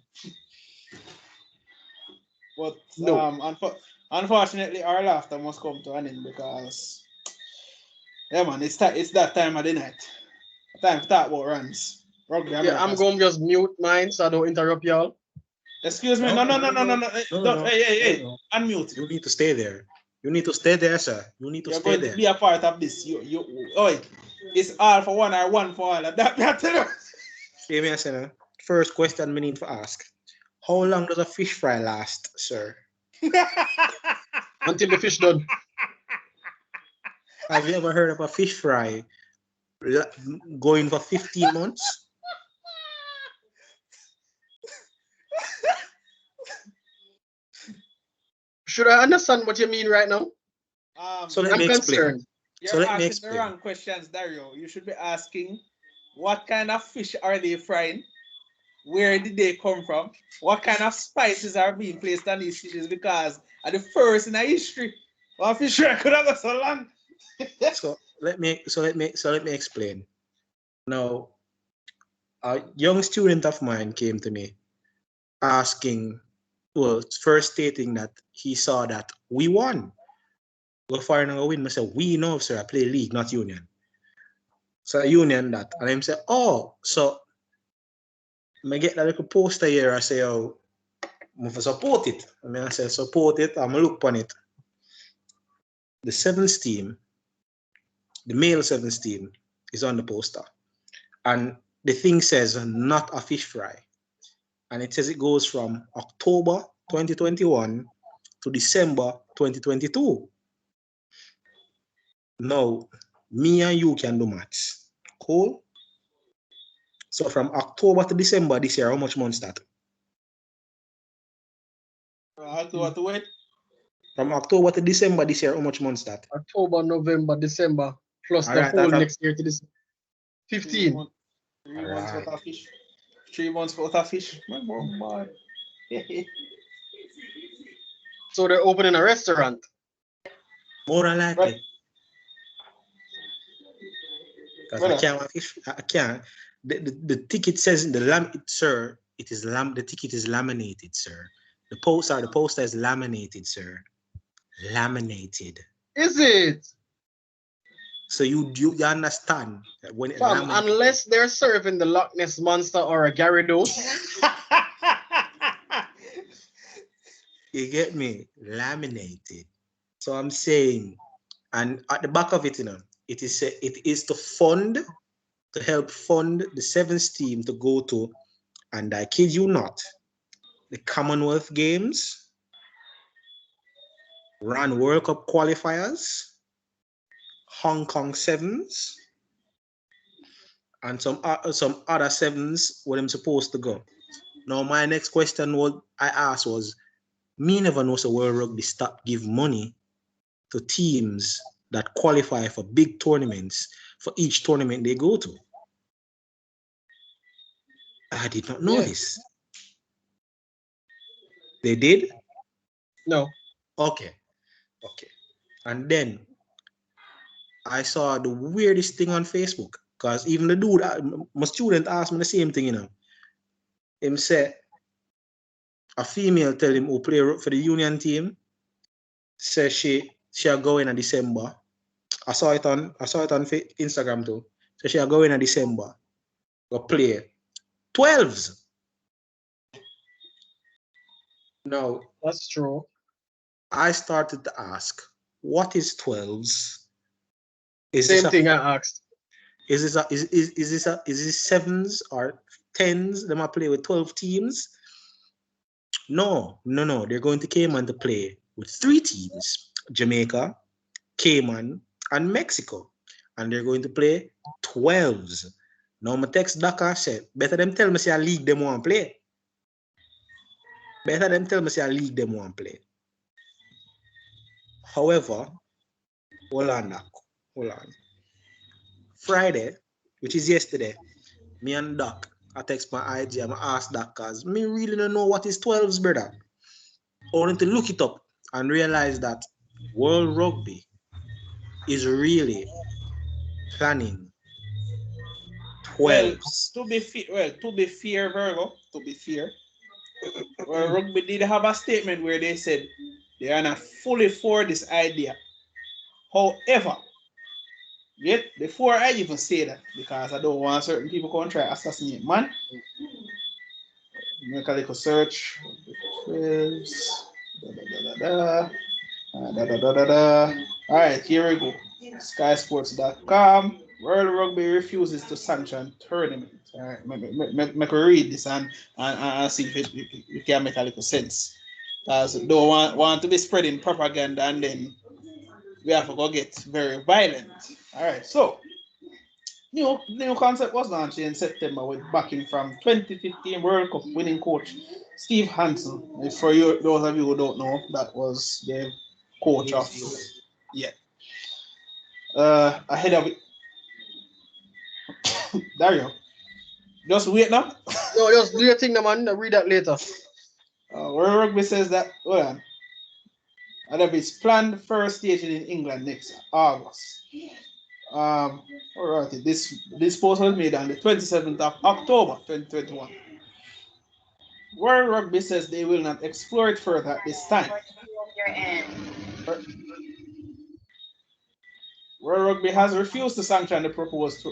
But No. unfortunately, our laughter must come to an end because, yeah, man, it's that time of the night. Time to talk about runs. Rugby Yeah, America. I'm going to just mute mine so I don't interrupt y'all. Excuse me. No. Hey. Unmute. You need to stay there. You need to stay there, sir. You need to You're stay going there. to be a part of this. It's all for one or one for all. That tell you. Hear me, I say, first question we need to ask. How long does a fish fry last, sir? Until the fish done. Have you ever heard of a fish fry going for 15 months? Should I understand what you mean right now? So let I'm me explain. concerned. You're asking the wrong questions, Dario. You should be asking, what kind of fish are they frying? Where did they come from? What kind of spices are being placed on these fishes? Because at the first in the history, one fish fry could have got so long. So let me explain. Now, a young student of mine came to me asking, well, first stating that he saw that we won. We're firing a win. I said, we know, sir, I play league, not union. So union that. And him say, oh, so I get that little poster here. I say, oh, I'm going to support it. I say, support it. I'm going to look on it. The sevens team, the male sevens team, is on the poster. And the thing says, not a fish fry. And it says it goes from October 2021 to December 2022. Now, me and you can do maths. Cool? So from October to December this year, how much months that? October to when? From October to December this year, how much months that? October, November, December, plus All the right, whole from- next year to this 15. 3 months worth Alright. of fish. 3 months worth of fish. Man. So they're opening a restaurant. More than likely. Because I Brother. can't fish. I can't. The ticket says sir, it is the ticket is laminated, sir. The poster is laminated, sir. Laminated. Is it? So you understand that when it Fam, laminated, unless they're serving the Loch Ness Monster or a Gyarados. you get me? Laminated. So I'm saying, and at the back of it, it is to help fund the 7th team to go to, and I kid you not, the Commonwealth Games, run World Cup qualifiers, Hong Kong Sevens, and some other sevens where I'm supposed to go. Now, my next question I asked was, me never know so World Rugby stop give money to teams that qualify for big tournaments for each tournament they go to. I did not know this. They did? No. Okay. And then I saw the weirdest thing on Facebook, because even the dude, my student asked me the same thing, Him said, a female tell him who play for the union team, says she'll go in December. I saw it on Instagram too. So she'll go in December, go play 12s. Now, That's true. I started to ask, what is 12s? Same thing I asked. Is this sevens or tens? Them I play with 12 teams? No. They're going to Cayman to play with 3 teams: Jamaica, Cayman, and Mexico. And they're going to play 12s. Now my text Dakar said, better them tell me say a league them want play. Better them tell me say a league them want play. However, hold on. Friday, which is yesterday, me and Doc, I text my IG, I ask Doc, cause me really don't know what is 12s, brother. Only to look it up and realize that World Rugby is really planning 12s. To be fair, Virgo, well, Rugby did have a statement where they said they are not fully for this idea. However, yet before I even say that, because I don't want certain people to try to assassinate man, make a little search. 12s, All right, here we go. SkySports.com. World Rugby refuses to sanction tournament. All right, make me read this and see if it can make a little sense. Because don't want to be spreading propaganda and then we have to go get very violent. All right, so new concept was launched in September with backing from 2015 World Cup winning coach Steve Hansen. For those of you who don't know, that was the coach of ahead of it. Dario, just wait now. No, just do your thing, man. I'll read that later. World Rugby says that, hold on. And of its planned first stage in England next August. All right, this post was made on the 27th of October 2021. World Rugby says they will not explore it further at this time. World Rugby has refused to sanction the proposed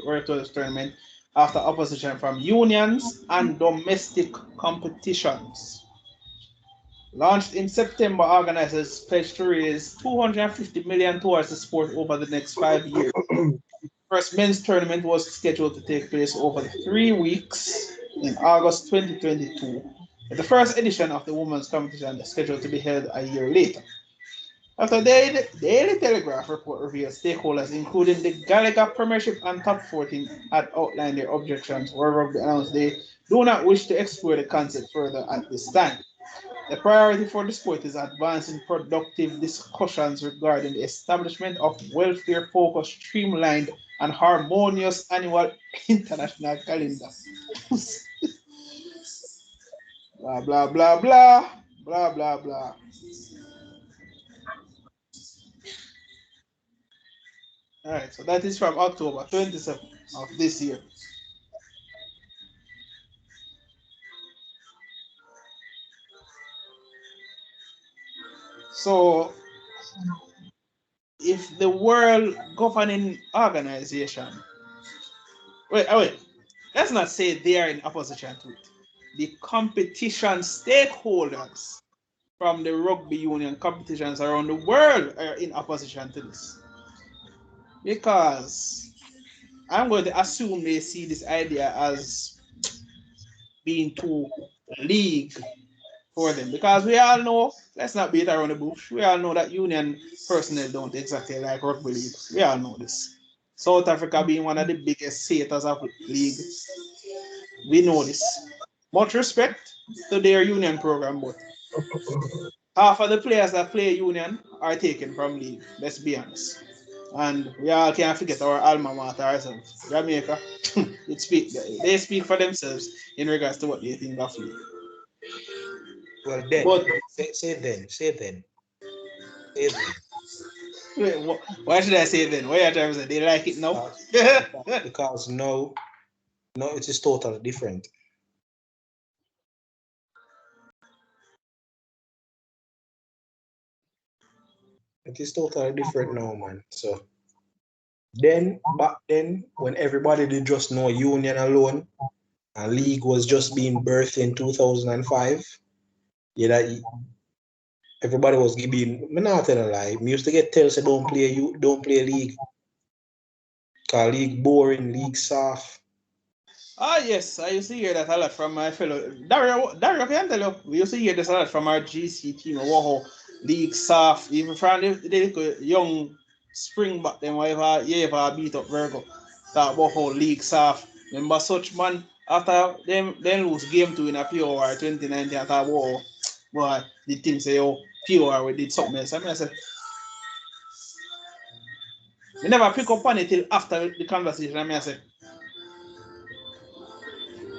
tournament after opposition from unions and domestic competitions. Launched in September, organizers pledged to raise $250 million towards the sport over the next 5 years. First men's tournament was scheduled to take place over 3 weeks in August 2022. The first edition of the women's competition is scheduled to be held a year later. After the Daily Telegraph report reveals stakeholders, including the Gallagher Premiership and Top 14, had outlined their objections, where rugby announced they do not wish to explore the concept further at this time. The priority for the sport is advancing productive discussions regarding the establishment of welfare-focused, streamlined, and harmonious annual international calendar. Blah, blah, blah, blah, blah, blah, blah. All right, so that is from October 27th of this year. So, if the World Governing Organization, wait, let's not say they are in opposition to it. The competition stakeholders from the rugby union competitions around the world are in opposition to this. Because I'm going to assume they see this idea as being too league for them. Because we all know, let's not beat around the bush, we all know that union personnel don't exactly like rugby league. We all know this. South Africa being one of the biggest haters of league, we know this. Much respect to their union program, but half of the players that play union are taken from league, let's be honest. And we all can't forget our alma mater ourselves, Jamaica. They speak for themselves in regards to what they think of league. Well, then, But say then. wait, why should I say then? Why are you trying to say they like it now? Because no, it is totally different. It is totally different now, man. So back then, when everybody did just know union alone, and league was just being birthed in 2005, everybody was giving. Me not tell a lie. Me used to get tell say don't play league. Cause league boring, league soft. Ah, yes, I used to hear that a lot from my fellow. Dario, I can tell you, we used to hear this a lot from our GC team. Wow, league soft, even from the young Springbok, them whatever, ever beat up Virgo. That wow, league soft. Remember such man, after them lose game 2 in a POR 2019, I thought, wow, boy, the team say, oh, POR, we did something else. I said, we never pick up on it till after the conversation. I said,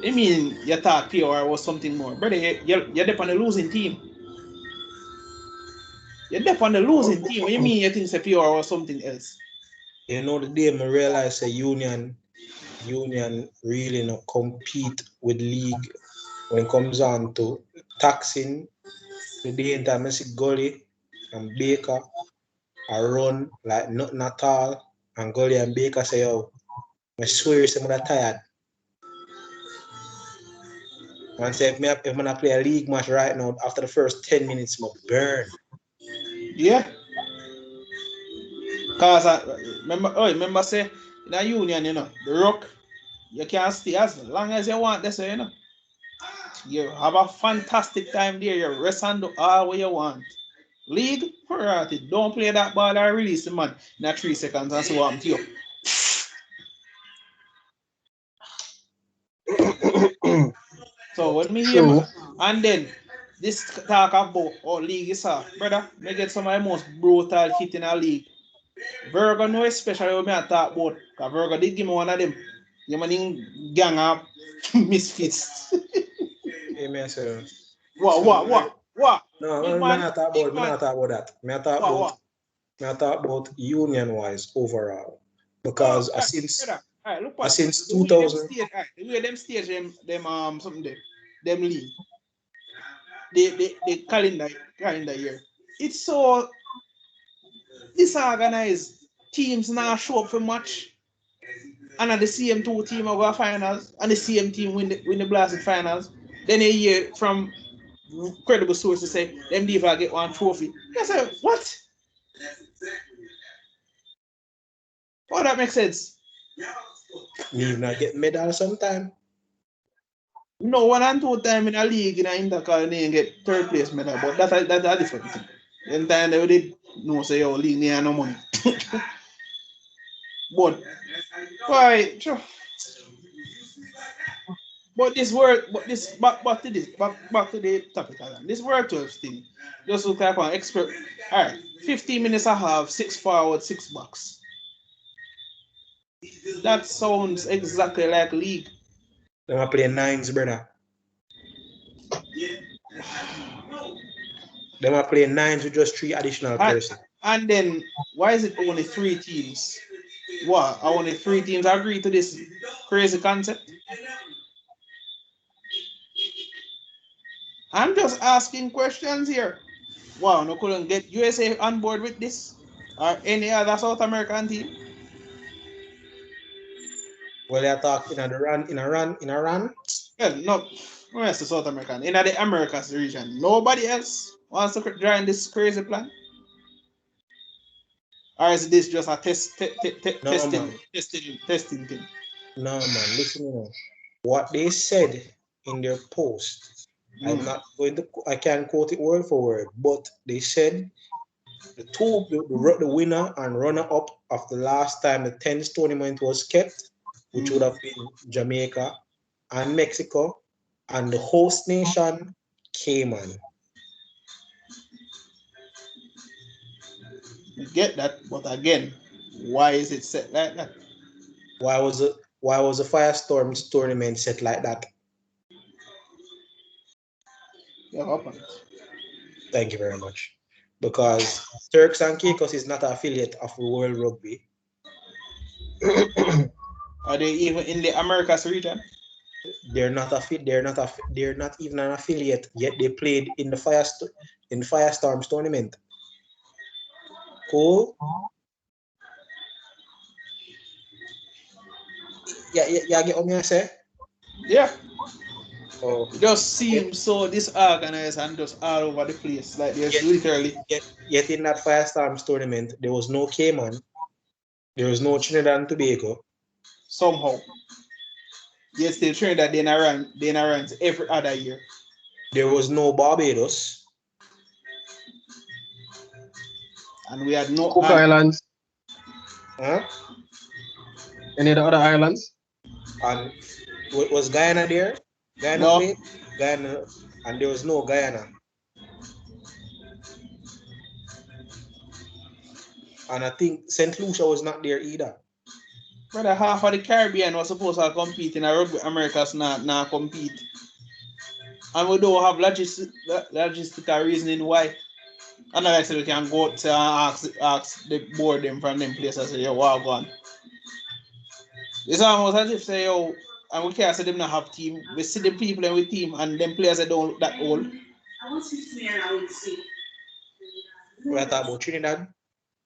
I mean, you thought POR was something more. Brother, you're there on the losing team. You're there on the losing team. What do you mean you think the POR was something else? You know, the day I realized a union really not compete with league when it comes on to taxing. The day in time I see Gully and Baker I run like nothing at all, and Gully and Baker say, "Oh, I swear I'm tired." Man say if I play a league match right now, after the first 10 minutes, I'm burn. Yeah. Cause remember say in a union, you know, the rock, you can stay as long as you want this, you know. You have a fantastic time there, you rest and do all what you want. League, alright, don't play that ball or release the man in 3 seconds and see what happens to you. So when me hear, and then this talk about league is soft, brother, me get some of the most brutal hit in a league. Virgo no especially when I talk about, because Virgo did give me one of them. You man gang up misfits. Amen, sir. What? No, Big I'm man, not talking about that. I talk about union wise overall. Because since 2000, the way them stage them something them league. The calendar year. It's so disorganized. Teams now show up for match. And the same 2 team will go finals, and the same team win the blasted finals. Then a year from credible sources say them diva get one trophy. I say, what? Oh, that makes sense. me not get medal sometime. No, 1 and 2 time in a league in a intercol and get 3rd place medal, but that's a different thing. Then time they did no say yo league near no money. But why? But this work, but this back to this, back to the topic again. This work 12 thing. Just look like an expert. Alright, 15 minutes I have, 6 forward, 6 backs. That sounds exactly like league. They are playing nines, brother. They are playing nines with just 3 additional persons. And then why is it only 3 teams? What? Only 3 teams agree to this crazy concept? I'm just asking questions here. Wow, no couldn't get USA on board with this or any other South American team? Well, they're talking in a run. Well, no, where's the South American? In the Americas region, nobody else wants to join this crazy plan? Or is this just a testing thing? No, man, listen, you know, what they said in their post, I can't quote it word for word, but they said the winner and runner-up of the last time the 10th tournament was kept, which would have been Jamaica and Mexico, and the host nation, Cayman. You get that, but again, why is it set like that? Why was the Firestorms tournament set like that? Yeah, Thank you very much. Because Turks and Caicos is not an affiliate of World Rugby. Are they even in the Americas region? They're not even an affiliate, yet they played in the Firestorms tournament. Cool. Yeah, get what I say? Yeah. Oh, it just seems so disorganized and just all over the place. Like there's literally. Yet in that Firestorms tournament, there was no Cayman, there was no Trinidad and Tobago. Somehow. Yes, they train that they runs every other year. There was no Barbados. And we had no Cook Islands. Huh? Any of the other islands? And was Guyana there? Guyana no. played? Guyana, and there was no Guyana. And I think St. Lucia was not there either. Brother, half of the Caribbean was supposed to compete in a rugby. America's not compete. And we don't have logistical reasoning why. And like I said, we can go to ask the board them from them places and say, yo, what gone? It's almost as if say, yo, and we can't say them not have team. We see the people in with team and them players that don't look that old. We are talking about Trinidad.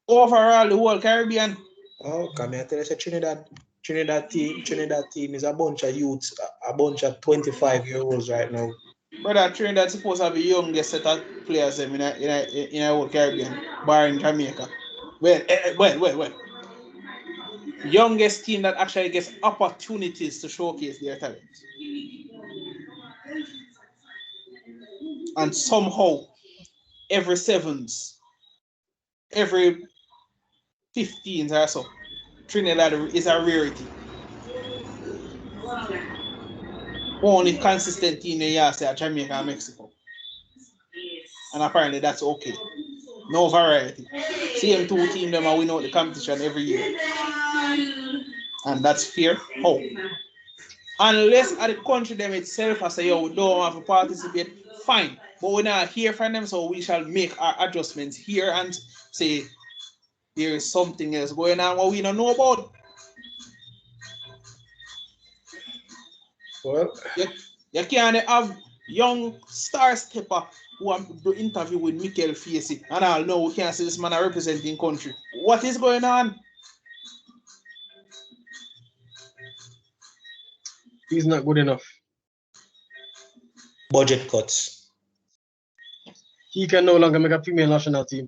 Overall, the whole Caribbean. Oh, come here, tell us Trinidad team is a bunch of youths, a bunch of 25-year-olds right now. Brother, Trinidad supposed to have the youngest set of players in a whole Caribbean, barring Jamaica. Well. Youngest team that actually gets opportunities to showcase their talent. And somehow, every 7s, every 15s or so, Trinidad is a rarity. Only consistent team in the say Jamaica and Mexico. And apparently that's okay. No variety. Same 2 teams them and win out the competition every year. And that's fair. How? Unless at the country them itself I say, yo, we don't want to participate, fine. But we're not hear from them, so we shall make our adjustments here and say there is something else going on what we don't know about. Well, you can't have young star stepper who want to do interview with Mikel Facey and all know we can't see this man representing country. What is going on? He's not good enough. Budget cuts. He can no longer make a female national team.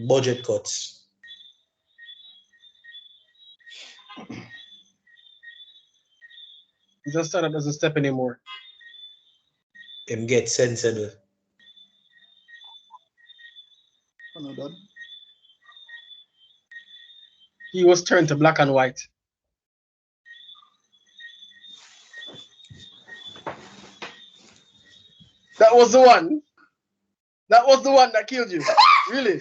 Budget cuts. He's a star that doesn't step anymore. Him get sensible. he was turned to black and white. That was the one. That was the one that killed you. Really?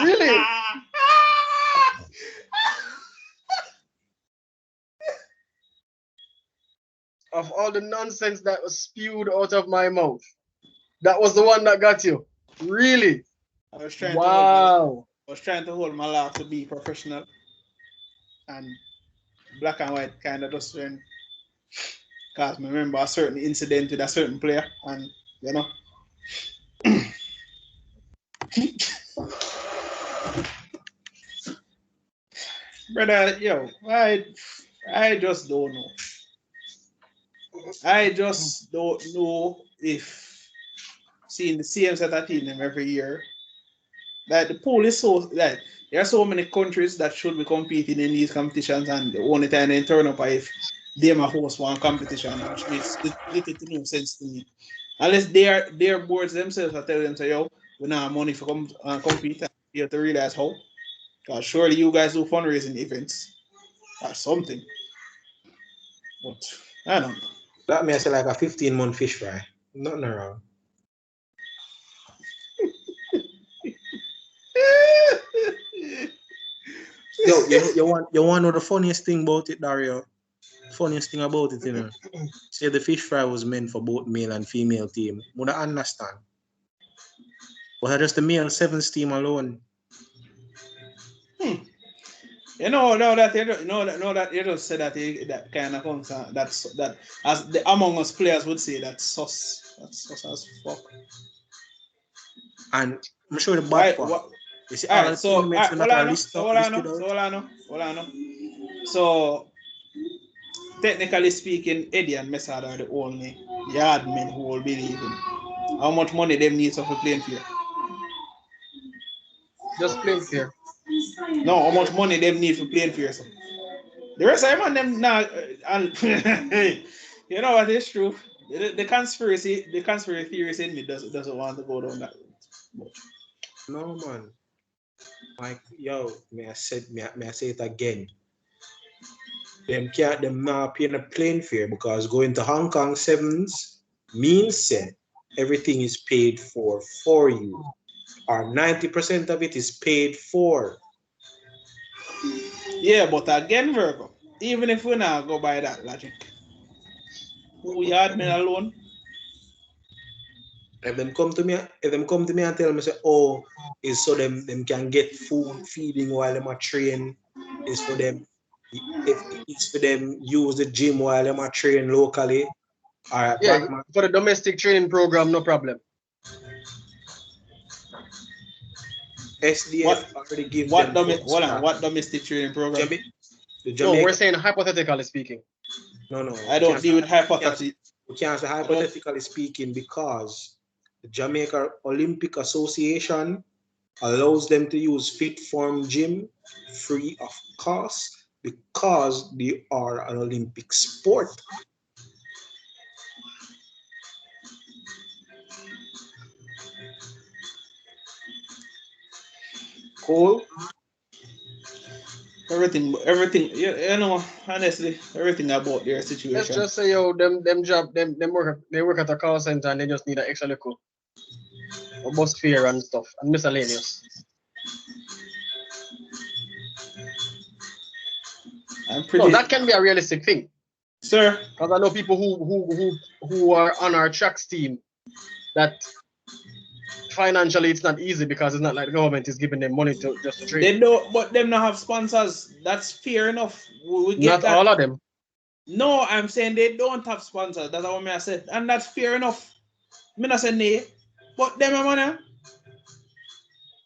Really? Of all the nonsense that was spewed out of my mouth, that was the one that got you. Really? I was trying Wow. to hold my laugh to be professional, and black and white kind of just went. Cause I remember a certain incident with a certain player, and you know. Brother, yo, I just don't know. I just don't know if seeing the same set of team them every year. Like the pool is so like there are so many countries that should be competing in these competitions, and the only time they turn up if they might host one competition, which makes little to no sense to me. Unless their boards themselves are telling them, say, yo, we don't have money for compete, and you have to realize how. Because surely you guys do fundraising events or something. But I don't know. That may say like a 15-month fish fry. Nothing wrong. Yo, you want to know the funniest thing about it, Dario? Funniest thing about it, you know. Say the fish fry was meant for both male and female team. Would I understand? But just the male sevens team alone. You know that you just said that kind of comes that as the among us players would say that's sus. That's sus as fuck. And I'm sure the bad part. You see, all the tournaments that are listed out. So technically speaking, Eddie and Messard are the only yardmen who will believe him. How much money them need for playing fair? Just playing fair. No, how much money them need for playing fair? So. The rest of them now, you know what is true. The conspiracy theories in me doesn't want to go down that route. No man. Like yo, may I say it again. Them not paying a plane fare because going to Hong Kong sevens means said everything is paid for you. Or 90% of it is paid for. Yeah, but again, Virgo, even if we now go by that logic, we admin alone. If them come to me and tell me say, oh, it's so them can get food feeding while them are train, it's for them if it's for them use the gym while them are train locally. All right, yeah, for the domestic training program, no problem. SDF already give what them what domestic training program? No, we're saying hypothetically speaking. No. I don't deal with hypothetically. We can't say hypothetically speaking because the Jamaica Olympic Association allows them to use Fit Form Gym free of cost because they are an Olympic sport. Cool. Everything, you know, honestly, everything about their situation. Let's just say, yo, them work at a call center and they just need an extra little bus fare and stuff and miscellaneous. No, that can be a realistic thing, sir. Because I know people who are on our tracks team that financially it's not easy because it's not like the government is giving them money to just to train. They don't, but them not have sponsors. That's fair enough. We get not that. all of them. No, I'm saying they don't have sponsors. That's what I said, and that's fair enough. Me not say nay, but them money.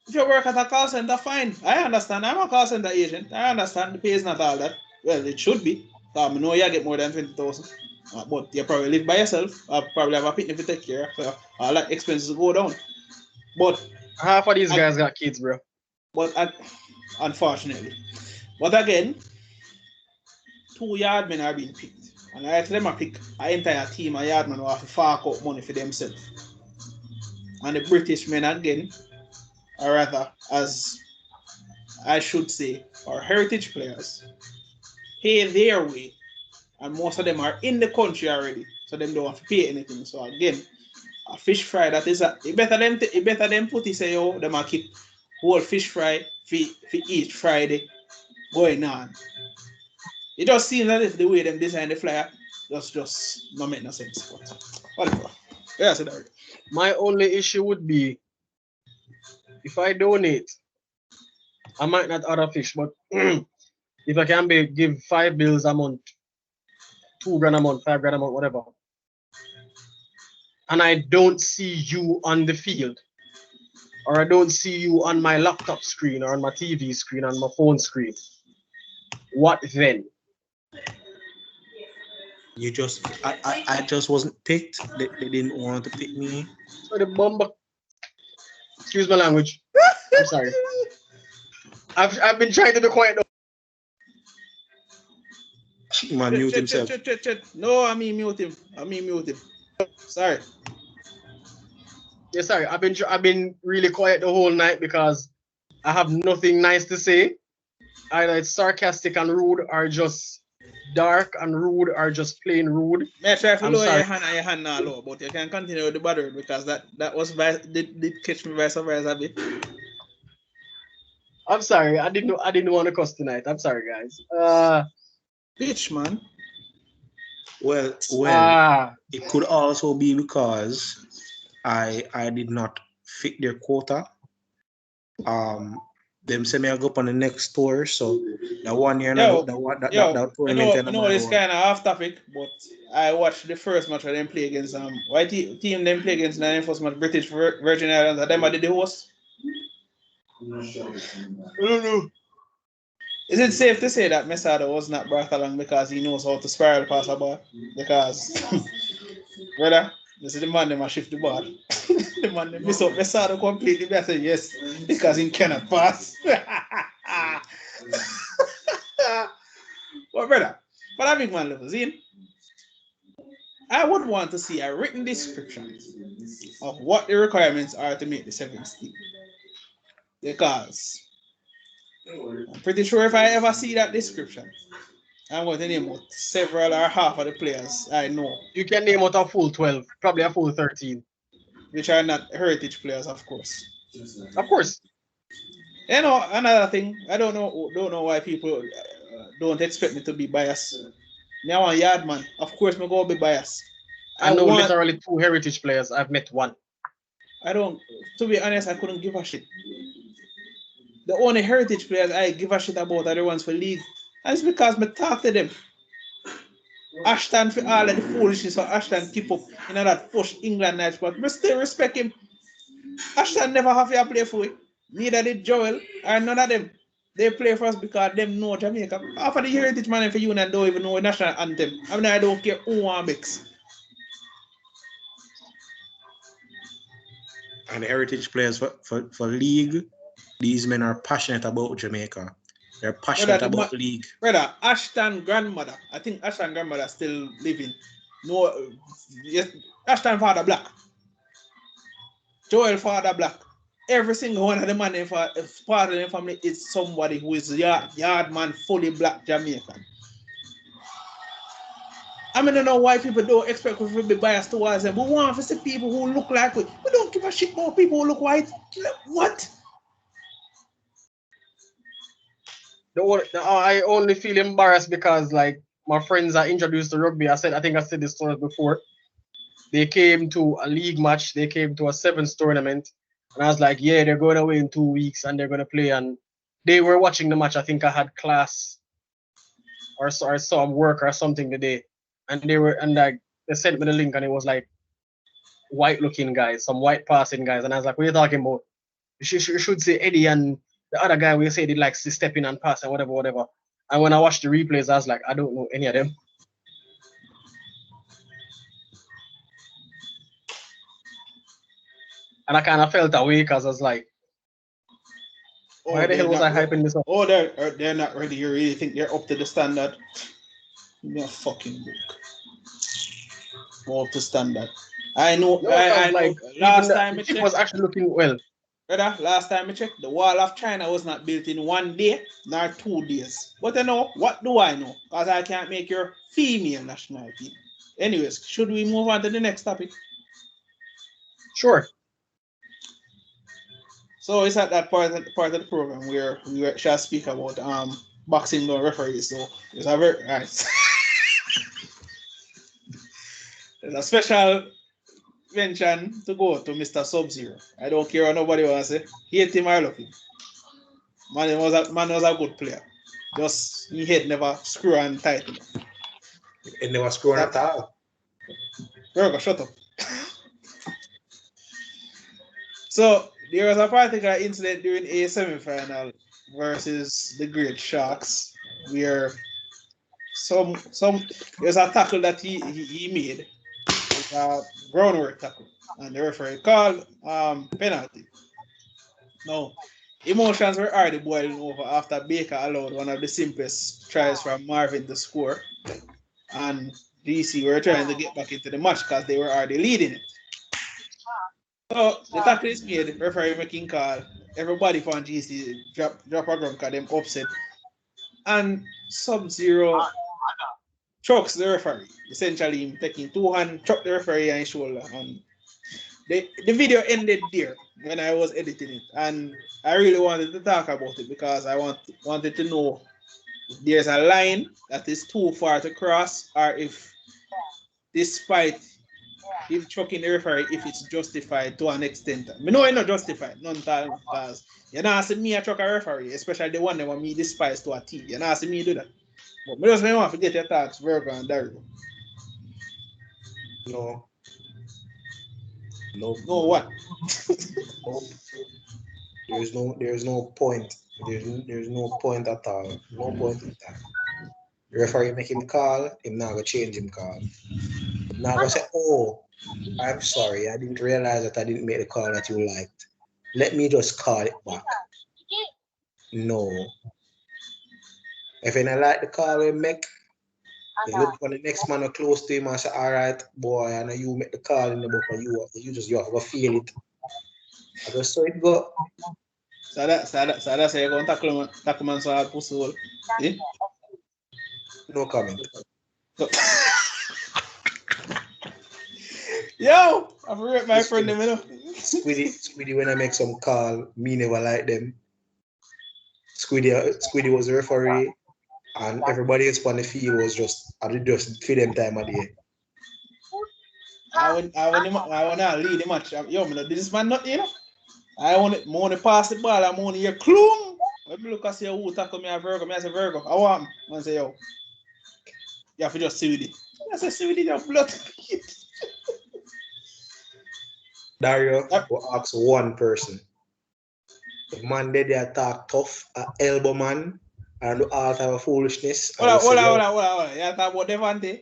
If you work at a call center, fine. I understand. I'm a call center agent. I understand the pay is not all that. Well, it should be. I know you get more than 20,000, but you probably live by yourself. I probably have a picnic to take care of. So all that expenses go down. But half of these guys got kids, bro. But unfortunately, but again, 2 yardmen are being picked, and I ask them to pick an entire team of yardmen who have to fork out money for themselves. And the British men again, or rather, as I should say, our heritage players pay their way, and most of them are in the country already, so them don't have to pay anything. So again, a fish fry that is it better them put it say yo them a keep whole fish fry for each Friday going on. It just seems as if the way them design the flyer just not make no sense. But whatever. Yeah, so that. My only issue would be if I donate, I might not order fish, but if I can give 5 bills a month, 2 grand a month, 5 grand a month, whatever, and I don't see you on the field, or I don't see you on my laptop screen or on my TV screen, on my phone screen, what then? You just, I just wasn't picked. They didn't want to pick me. So the bomber, excuse my language. I'm sorry. I've been trying to be quiet though. Man, mute himself. No, I mean mute him. Sorry. Yeah, sorry. I've been really quiet the whole night because I have nothing nice to say. Either it's sarcastic and rude, or just dark and rude, or just plain rude. May I try to lower your hand now low, but you can continue with the battery because that was did catch me by surprise a bit. I'm sorry. I didn't want to cuss tonight. I'm sorry, guys. Bitch, man. Well, it could also be because I did not fit their quota. Them say me I go up on the next tour, so that 1 year that tournament. I know this kind of off topic, but I watched the first match of them play against white team them play against the first match British Virgin Islands. And them are the host. I don't know. Is it safe to say that Mesada was not brought along because he knows how to spiral pass a ball? Because, brother, this is the man that must shift the ball. The man that miss up Mesada completely. I say yes, because he cannot pass. Well, brother, but I big man levels in. I would want to see a written description of what the requirements are to make the 7th team. Because I'm pretty sure if I ever see that description, I'm going to name out several or half of the players I know. You can name out a full 12, probably a full 13. Which are not heritage players, of course. Of course. You know, another thing, I don't know why people don't expect me to be biased. Me, I want Yardman. Of course, I'm going to be biased. I know literally 2 heritage players. I've met 1. To be honest, I couldn't give a shit. The only heritage players I give a shit about are the ones for league. And it's because I talk to them. Ashton for all of the foolishness for Ashton keep up in that push England night, but I still respect him. Ashton never have to play for it. Neither did Joel or none of them. They play for us because them know Jamaica. Half of the heritage man for Union don't even know the national anthem. I mean, I don't care who one mix. And the heritage players for league, these men are passionate about Jamaica. They're passionate about league. Brother, Ashton grandmother. I think Ashton grandmother still living. No, yes, Ashton father black. Joel father black. Every single one of the man part of the family is somebody who is yard man, fully black Jamaican. I mean, I don't know why people don't expect us to be biased towards them. We want to see people who look like we. We don't give a shit about people who look white. What? I only feel embarrassed because like my friends are introduced to rugby. I think I said this story before. They came to a league match. They came to a 7th tournament. And I was like, yeah, they're going away in 2 weeks and they're going to play. And they were watching the match. I think I had class or some work or something today. And they sent me the link and it was like white looking guys, some white passing guys. And I was like, what are you talking about? You should say Eddie and the other guy we say he likes to step in and pass and whatever. And when I watched the replays, I was like, I don't know any of them. And I kind of felt away because I was like, why the hell was I hyping this up? Oh, they're not ready. You really think they're up to the standard? You're fucking book. More up to standard. I know. No, I know. like, Last time it was actually looking well. Brother, last time I checked, the wall of China was not built in 1 day, nor 2 days. But you know, what do I know? Because I can't make your female nationality. Anyways, should we move on to the next topic? Sure. So it's at that part of the program where we shall speak about boxing law referees. So it's a very right. There's a special mention to go to Mr. Sub-Zero. I don't care what nobody wants to say. Hate him or love him. Man was a good player. Just his head never screw on tight enough. It never screw on at all. Virgo, shut up. So there was a particular incident during a semi-final versus the Great Sharks where there's a tackle that he made. It's a groundwork tackle, and the referee called penalty. Now, emotions were already boiling over after Baker allowed one of the simplest tries from Marvin to score, and DC were trying to get back into the match because they were already leading it. So the tackle is made, referee making call. Everybody from GC drop a drum because them upset. And Sub-Zero chokes the referee. Essentially him taking 2 hands, choke the referee on his shoulder. And the video ended there when I was editing it. And I really wanted to talk about it because I wanted to know if there's a line that is too far to cross, or if despite him choking the referee, if it's justified to an extent. I know it's not justified, none time, because you know, see me a choke a referee, especially the one that want me despise to a T. You know, see me do that. But me just want to get your thoughts, Virgo and Dario. No. No what? Nope. There's no point. There's no point at all. No point at all. The referee make him call, him not gonna change him call. Him not gonna say, oh, I'm sorry, I didn't realize that I didn't make the call that you liked. Let me just call it back. No. If you don't like the call we make, you look for the next man close to him and say, all right, boy, I know you make the call in the book and you have to feel it. I just saw it go. So that's say you're going to tackle man so hard pussy hole. Eh? No comment. So, yo, I forgot my friend them, you know. Squiddy when I make some call, me never like them. Squiddy was the referee, and everybody else on the field was just for them time of the day. I want to lead the match. Yo, man, this man not, you know. I want to pass the ball. I'm on here, clum. When me look and say who tackle me a Virgo, I say Virgo. I want him. I say yo. You have to just see with it. I say see with it, your blood. Dario will ask one person. The man they attack tough, elbow man, and do all type of foolishness. Hold on. You talk about Devante?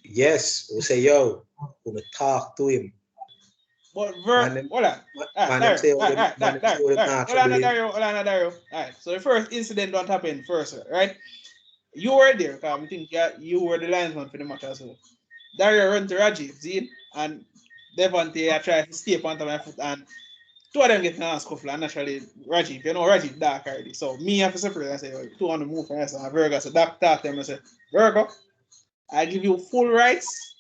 Yes, we'll say yo, we'll talk to him. But hold on. Dario. Alright, so the first incident don't happen first, right? You were there, because I think you were the linesman for the match as well. Dario run to Rajiv, Zine, and Devante tried to stay up on my foot, and 2 of them get an scuffle, and naturally Rajiv, you know Rajiv dark already. So me have to separate and say, 200 move for us, and Virgo, so that talk to him and say, Virgo, I give you full rights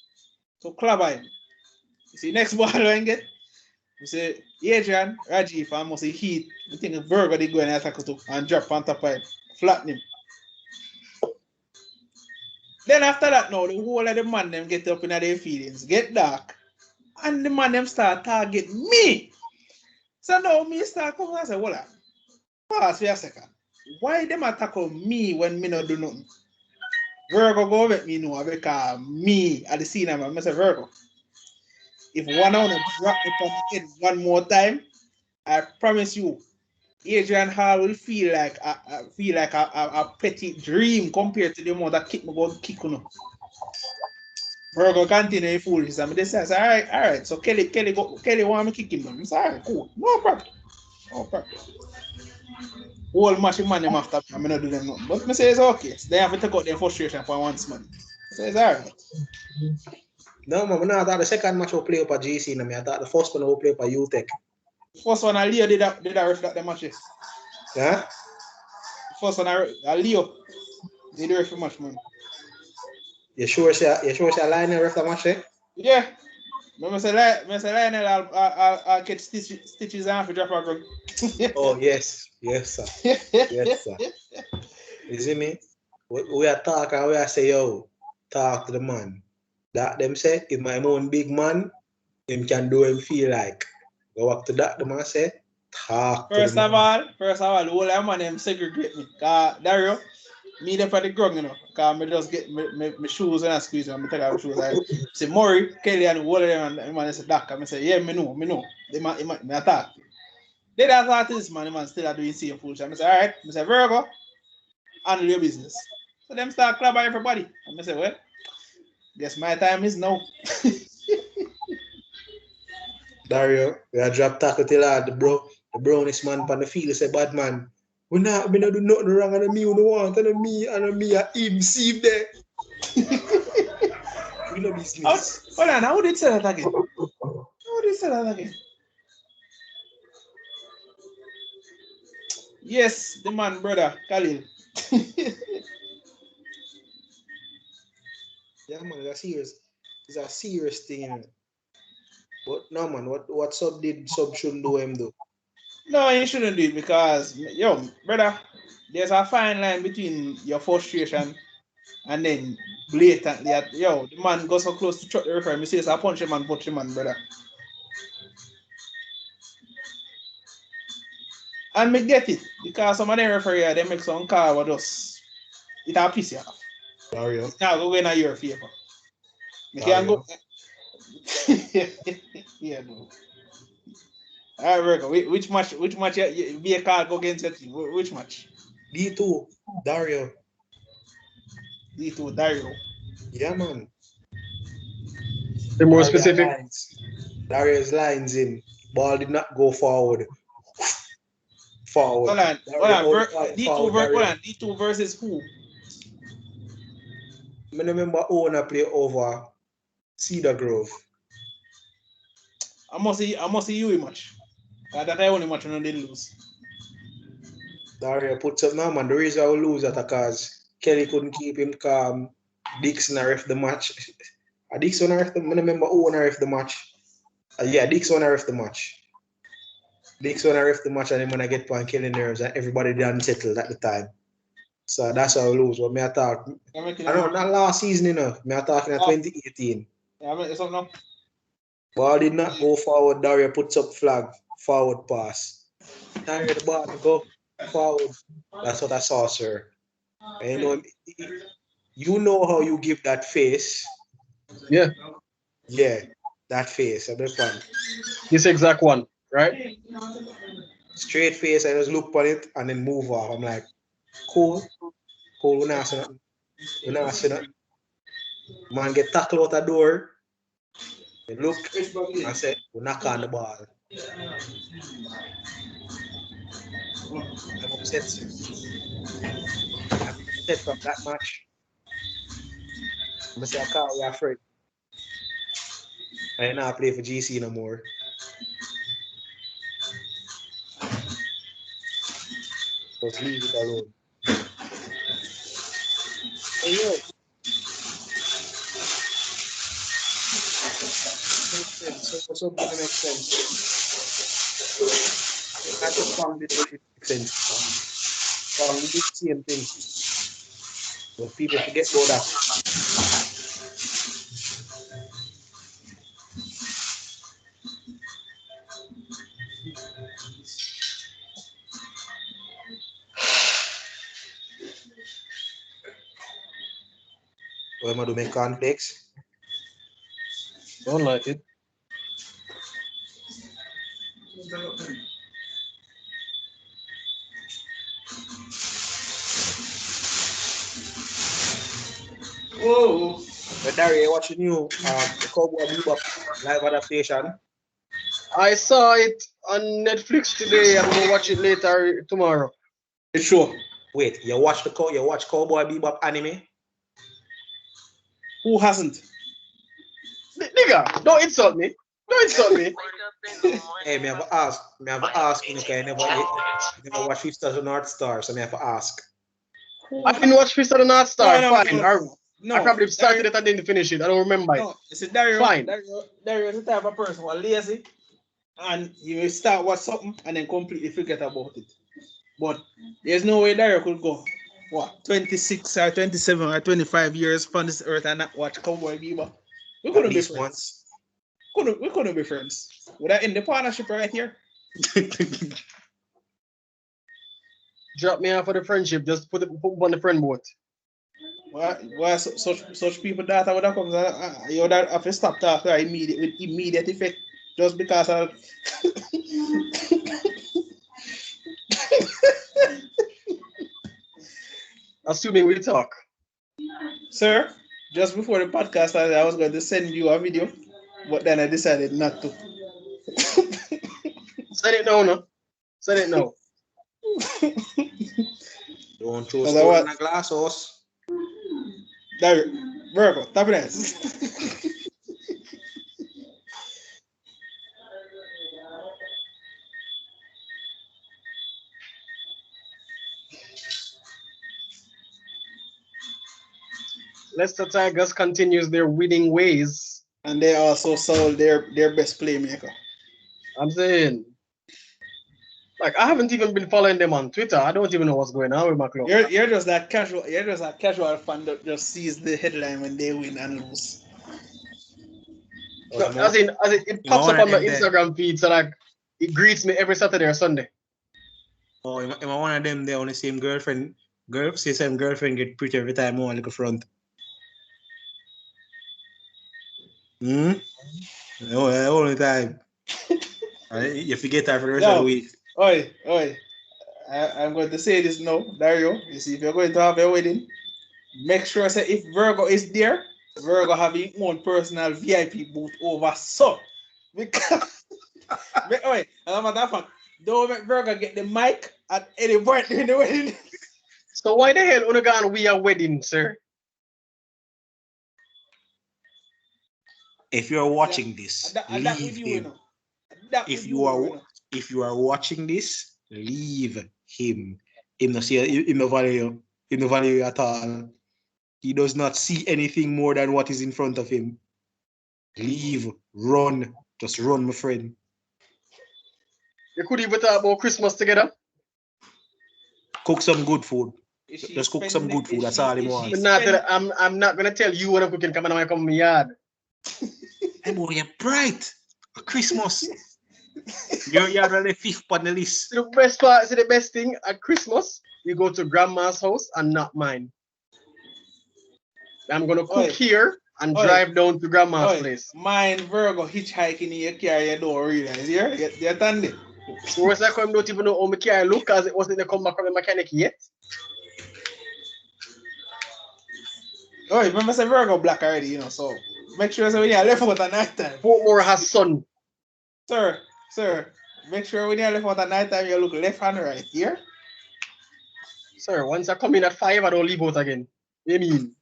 to club him. You see, next ball I get, you say, Adrian, Rajiv, I must say heat. I think Virgo they go and attack to and drop on top of him, flatten him. Then after that, now the whole of the man them get up in their feelings, get dark, and the man them start target me. So now me start coming and say, hold on, pause for a second. Why them attack on me when me not do nothing? Virgo go let me know because me at the scene I'm say Virgo. If one of them drop me from the head one more time, I promise you, Adrian Hall will feel like a petty dream compared to the amount that kick me go kick on. Virgo continue foolishness. I mean, they say, all right. So Kelly want me kick him. I'm sorry, cool, no problem. Whole match man them after me, I'm not do them nothing. But me say it's okay. So they have to take out their frustration for once, man. So it's all right. No, man, I thought the second match will play up at GC. I thought the first one will play up at UTech. First one, Leo did that reflect the match. Yeah? First one, Leo did the referee match, man. You sure say Lionel ref the match, eh? Yeah. I say Lionel, I'll get stitches and for drop a gun. Oh, yes. Yes, sir. Yes, sir. You see me? We are talking, we are say, yo, talk to the man. That them say, if my own big man, him can do him feel like. Go up to that, the man say, talk to the man. First of all, the whole man them segregate me. Cause Dario, me there for the ground, you know. Cause me just get my shoes and I squeeze and I take out my shoes. I say Murray, Kelly and all of them and the man say Doc. I say, yeah, me know. They me attack. They that thought this man, the man still are doing same fool. I say, alright, I say, Virgo, handle your business. So them start club by everybody. And I say, well, guess my time is now. Dario, we are drop tackle till the brownest man on the field say, bad man, we not do nothing wrong and me, you know want, and me him see there. We no business. Hold on, how did you say that again? Yes, the man, brother, Khalil. Yeah, man, it's a serious thing. You know. But no, man, what sub shouldn't do him though? No, you shouldn't do it because, yo, brother, there's a fine line between your frustration and then blatantly, yo, the man goes so close to chuck the referee. Me say, I punch him, brother. And me get it because some of them referee, they make some call with us. It a piss you off. Dario. It's not going in your favor. You can't go. Yeah, bro. All right, Virgo. Which match you be a card go against your team? Which match? D2, Dario. D2, Dario. Yeah, man. The more specific. Dario's lines in. Ball did not go forward. Hold on. D2 versus who? I remember Owner play over Cedar Grove. I must see you much. That I only match when they lose. Dario puts up now, man. The reason I will lose that because Kelly couldn't keep him calm. Dixon ref the match. Dixon ref the I remember Owner ref the match. Yeah, Dixon ref the match. Dixon ref the match and then when I get point killing nerves and everybody done settled at the time. So that's how I lose. What me attack. I know not last season, you know. Me attacking in 2018. Yeah, I mean, something now. Ball did not go forward. Dario puts up flag. Forward pass. Dario the ball to go forward. That's what I saw, sir. And you know how you give that face. Yeah. Yeah, that face. At that one. This exact one, right? Straight face. I just look on it and then move off. I'm like, cool. We're not saying nothing. Man get tackled out the door. They look and say, we knock on the ball. I'm upset, sir. I'm upset from that match. I'm say, I can't be afraid. I ain't not play for GC no more. Just leave it alone. Hey, yo. Makes sense. So gonna make sense. Not just Pong did it make sense. Pong did the same thing. But people forget about that. What am I doing? Cornflakes? Don't like it. Whoa. But Dario, watching you, the Cowboy Bebop live adaptation. I saw it on Netflix today. I'm gonna watch it later tomorrow. It's sure. Wait, you watch Cowboy Bebop anime? Who hasn't? Nigga, don't insult me. Don't insult me. Hey, me have to ask, you know, 'cause I never watch Fifth Stars or North Star, so me have to ask. I didn't watch Fist of the North Star. No, Fine. no. I probably started Dario, it and didn't finish it. I don't remember it. no. It's a Dario. Fine. Dario is the type of person who are lazy, and you will start watch something and then completely forget about it. But there's no way Dario could go 26 or 27 or 25 years from this earth and not watch Cowboy Bebop. We At couldn't be least friends. once. We couldn't be friends. Would I end the partnership right here? Drop me off for the friendship. Just put on the friend boat. Why such people that would have come you would have to stop talking with immediate effect just because of Assuming we talk. Sir, just before the podcast started, I was going to send you a video, but then I decided not to. Send it now, no? Send it now. Don't throw Cause stone in a glass house. There, Virgo, tap it. Leicester Tigers continues their winning ways. And they also sold their best playmaker. I'm saying, like, I haven't even been following them on Twitter. I don't even know what's going on with my club. You're just that casual. You're just a casual fan that just sees the headline when they win and lose. No, as in, it pops up on my Instagram feed, so like, it greets me every Saturday or Sunday. Oh, am I one of them? They on the same girlfriend. Same girlfriend get pretty every time I look at front. No, all the time. You forget that for the rest of the week. Oi. I'm going to say this now, Dario. You see, if you're going to have a wedding, make sure say if Virgo is there, Virgo have his own personal VIP booth over so. Because as a matter of fact, don't make Virgo get the mic at any point during the wedding. So why the hell Unagan we are wedding, sir? If you're watching this, leave him. If you are watching this, leave him. Him no see him no value you at all. He does not see anything more than what is in front of him. Leave, run, just run, my friend. You could even talk about Christmas together. Cook some good food. Just cook some good food. That's all he wants. I'm not gonna tell you what I'm cooking. Come on, I come in my yard. Hey boy, you're bright. Christmas. You're on the 5th on the list. The best part, the best thing at Christmas, you go to grandma's house and not mine. I'm gonna cook here and drive down to grandma's place. Mine Virgo hitchhiking in your car, you don't realize. You're done it. So what's that come don't even know how my car look because it wasn't come back from the mechanic yet. Oh, remember say Virgo black already, you know, so make sure when you're left out at night time. Portmore has sun. Sir, make sure when you're left out at night time you look left and right here. Sir, once I come in at 5, I don't leave out again. What do you mean?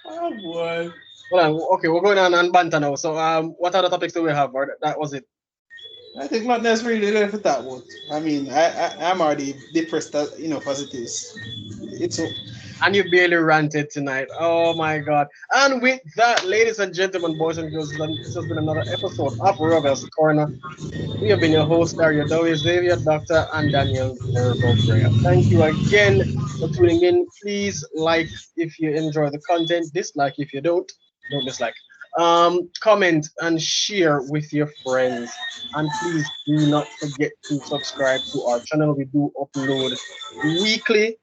Oh boy. Well, okay, we're going on banter now. So what other topics do we have? Or that was it? I think not necessarily left for that one. I mean, I'm already depressed, you know, as it is. And you barely ranted tonight. Oh my God. And with that, ladies and gentlemen, boys and girls, this has been another episode of Rugger's Corner. We have been your hosts, Dario Dowie, Xavier, Doctor, and Daniel Virgo Brea. Thank you again for tuning in. Please like if you enjoy the content, dislike if you don't dislike. Comment and share with your friends. And please do not forget to subscribe to our channel. We do upload weekly.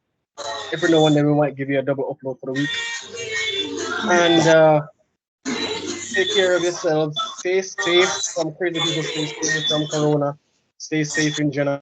Every now and then we might give you a double upload for the week. And take care of yourselves. Stay safe from crazy people. Stay safe from corona. Stay safe in general.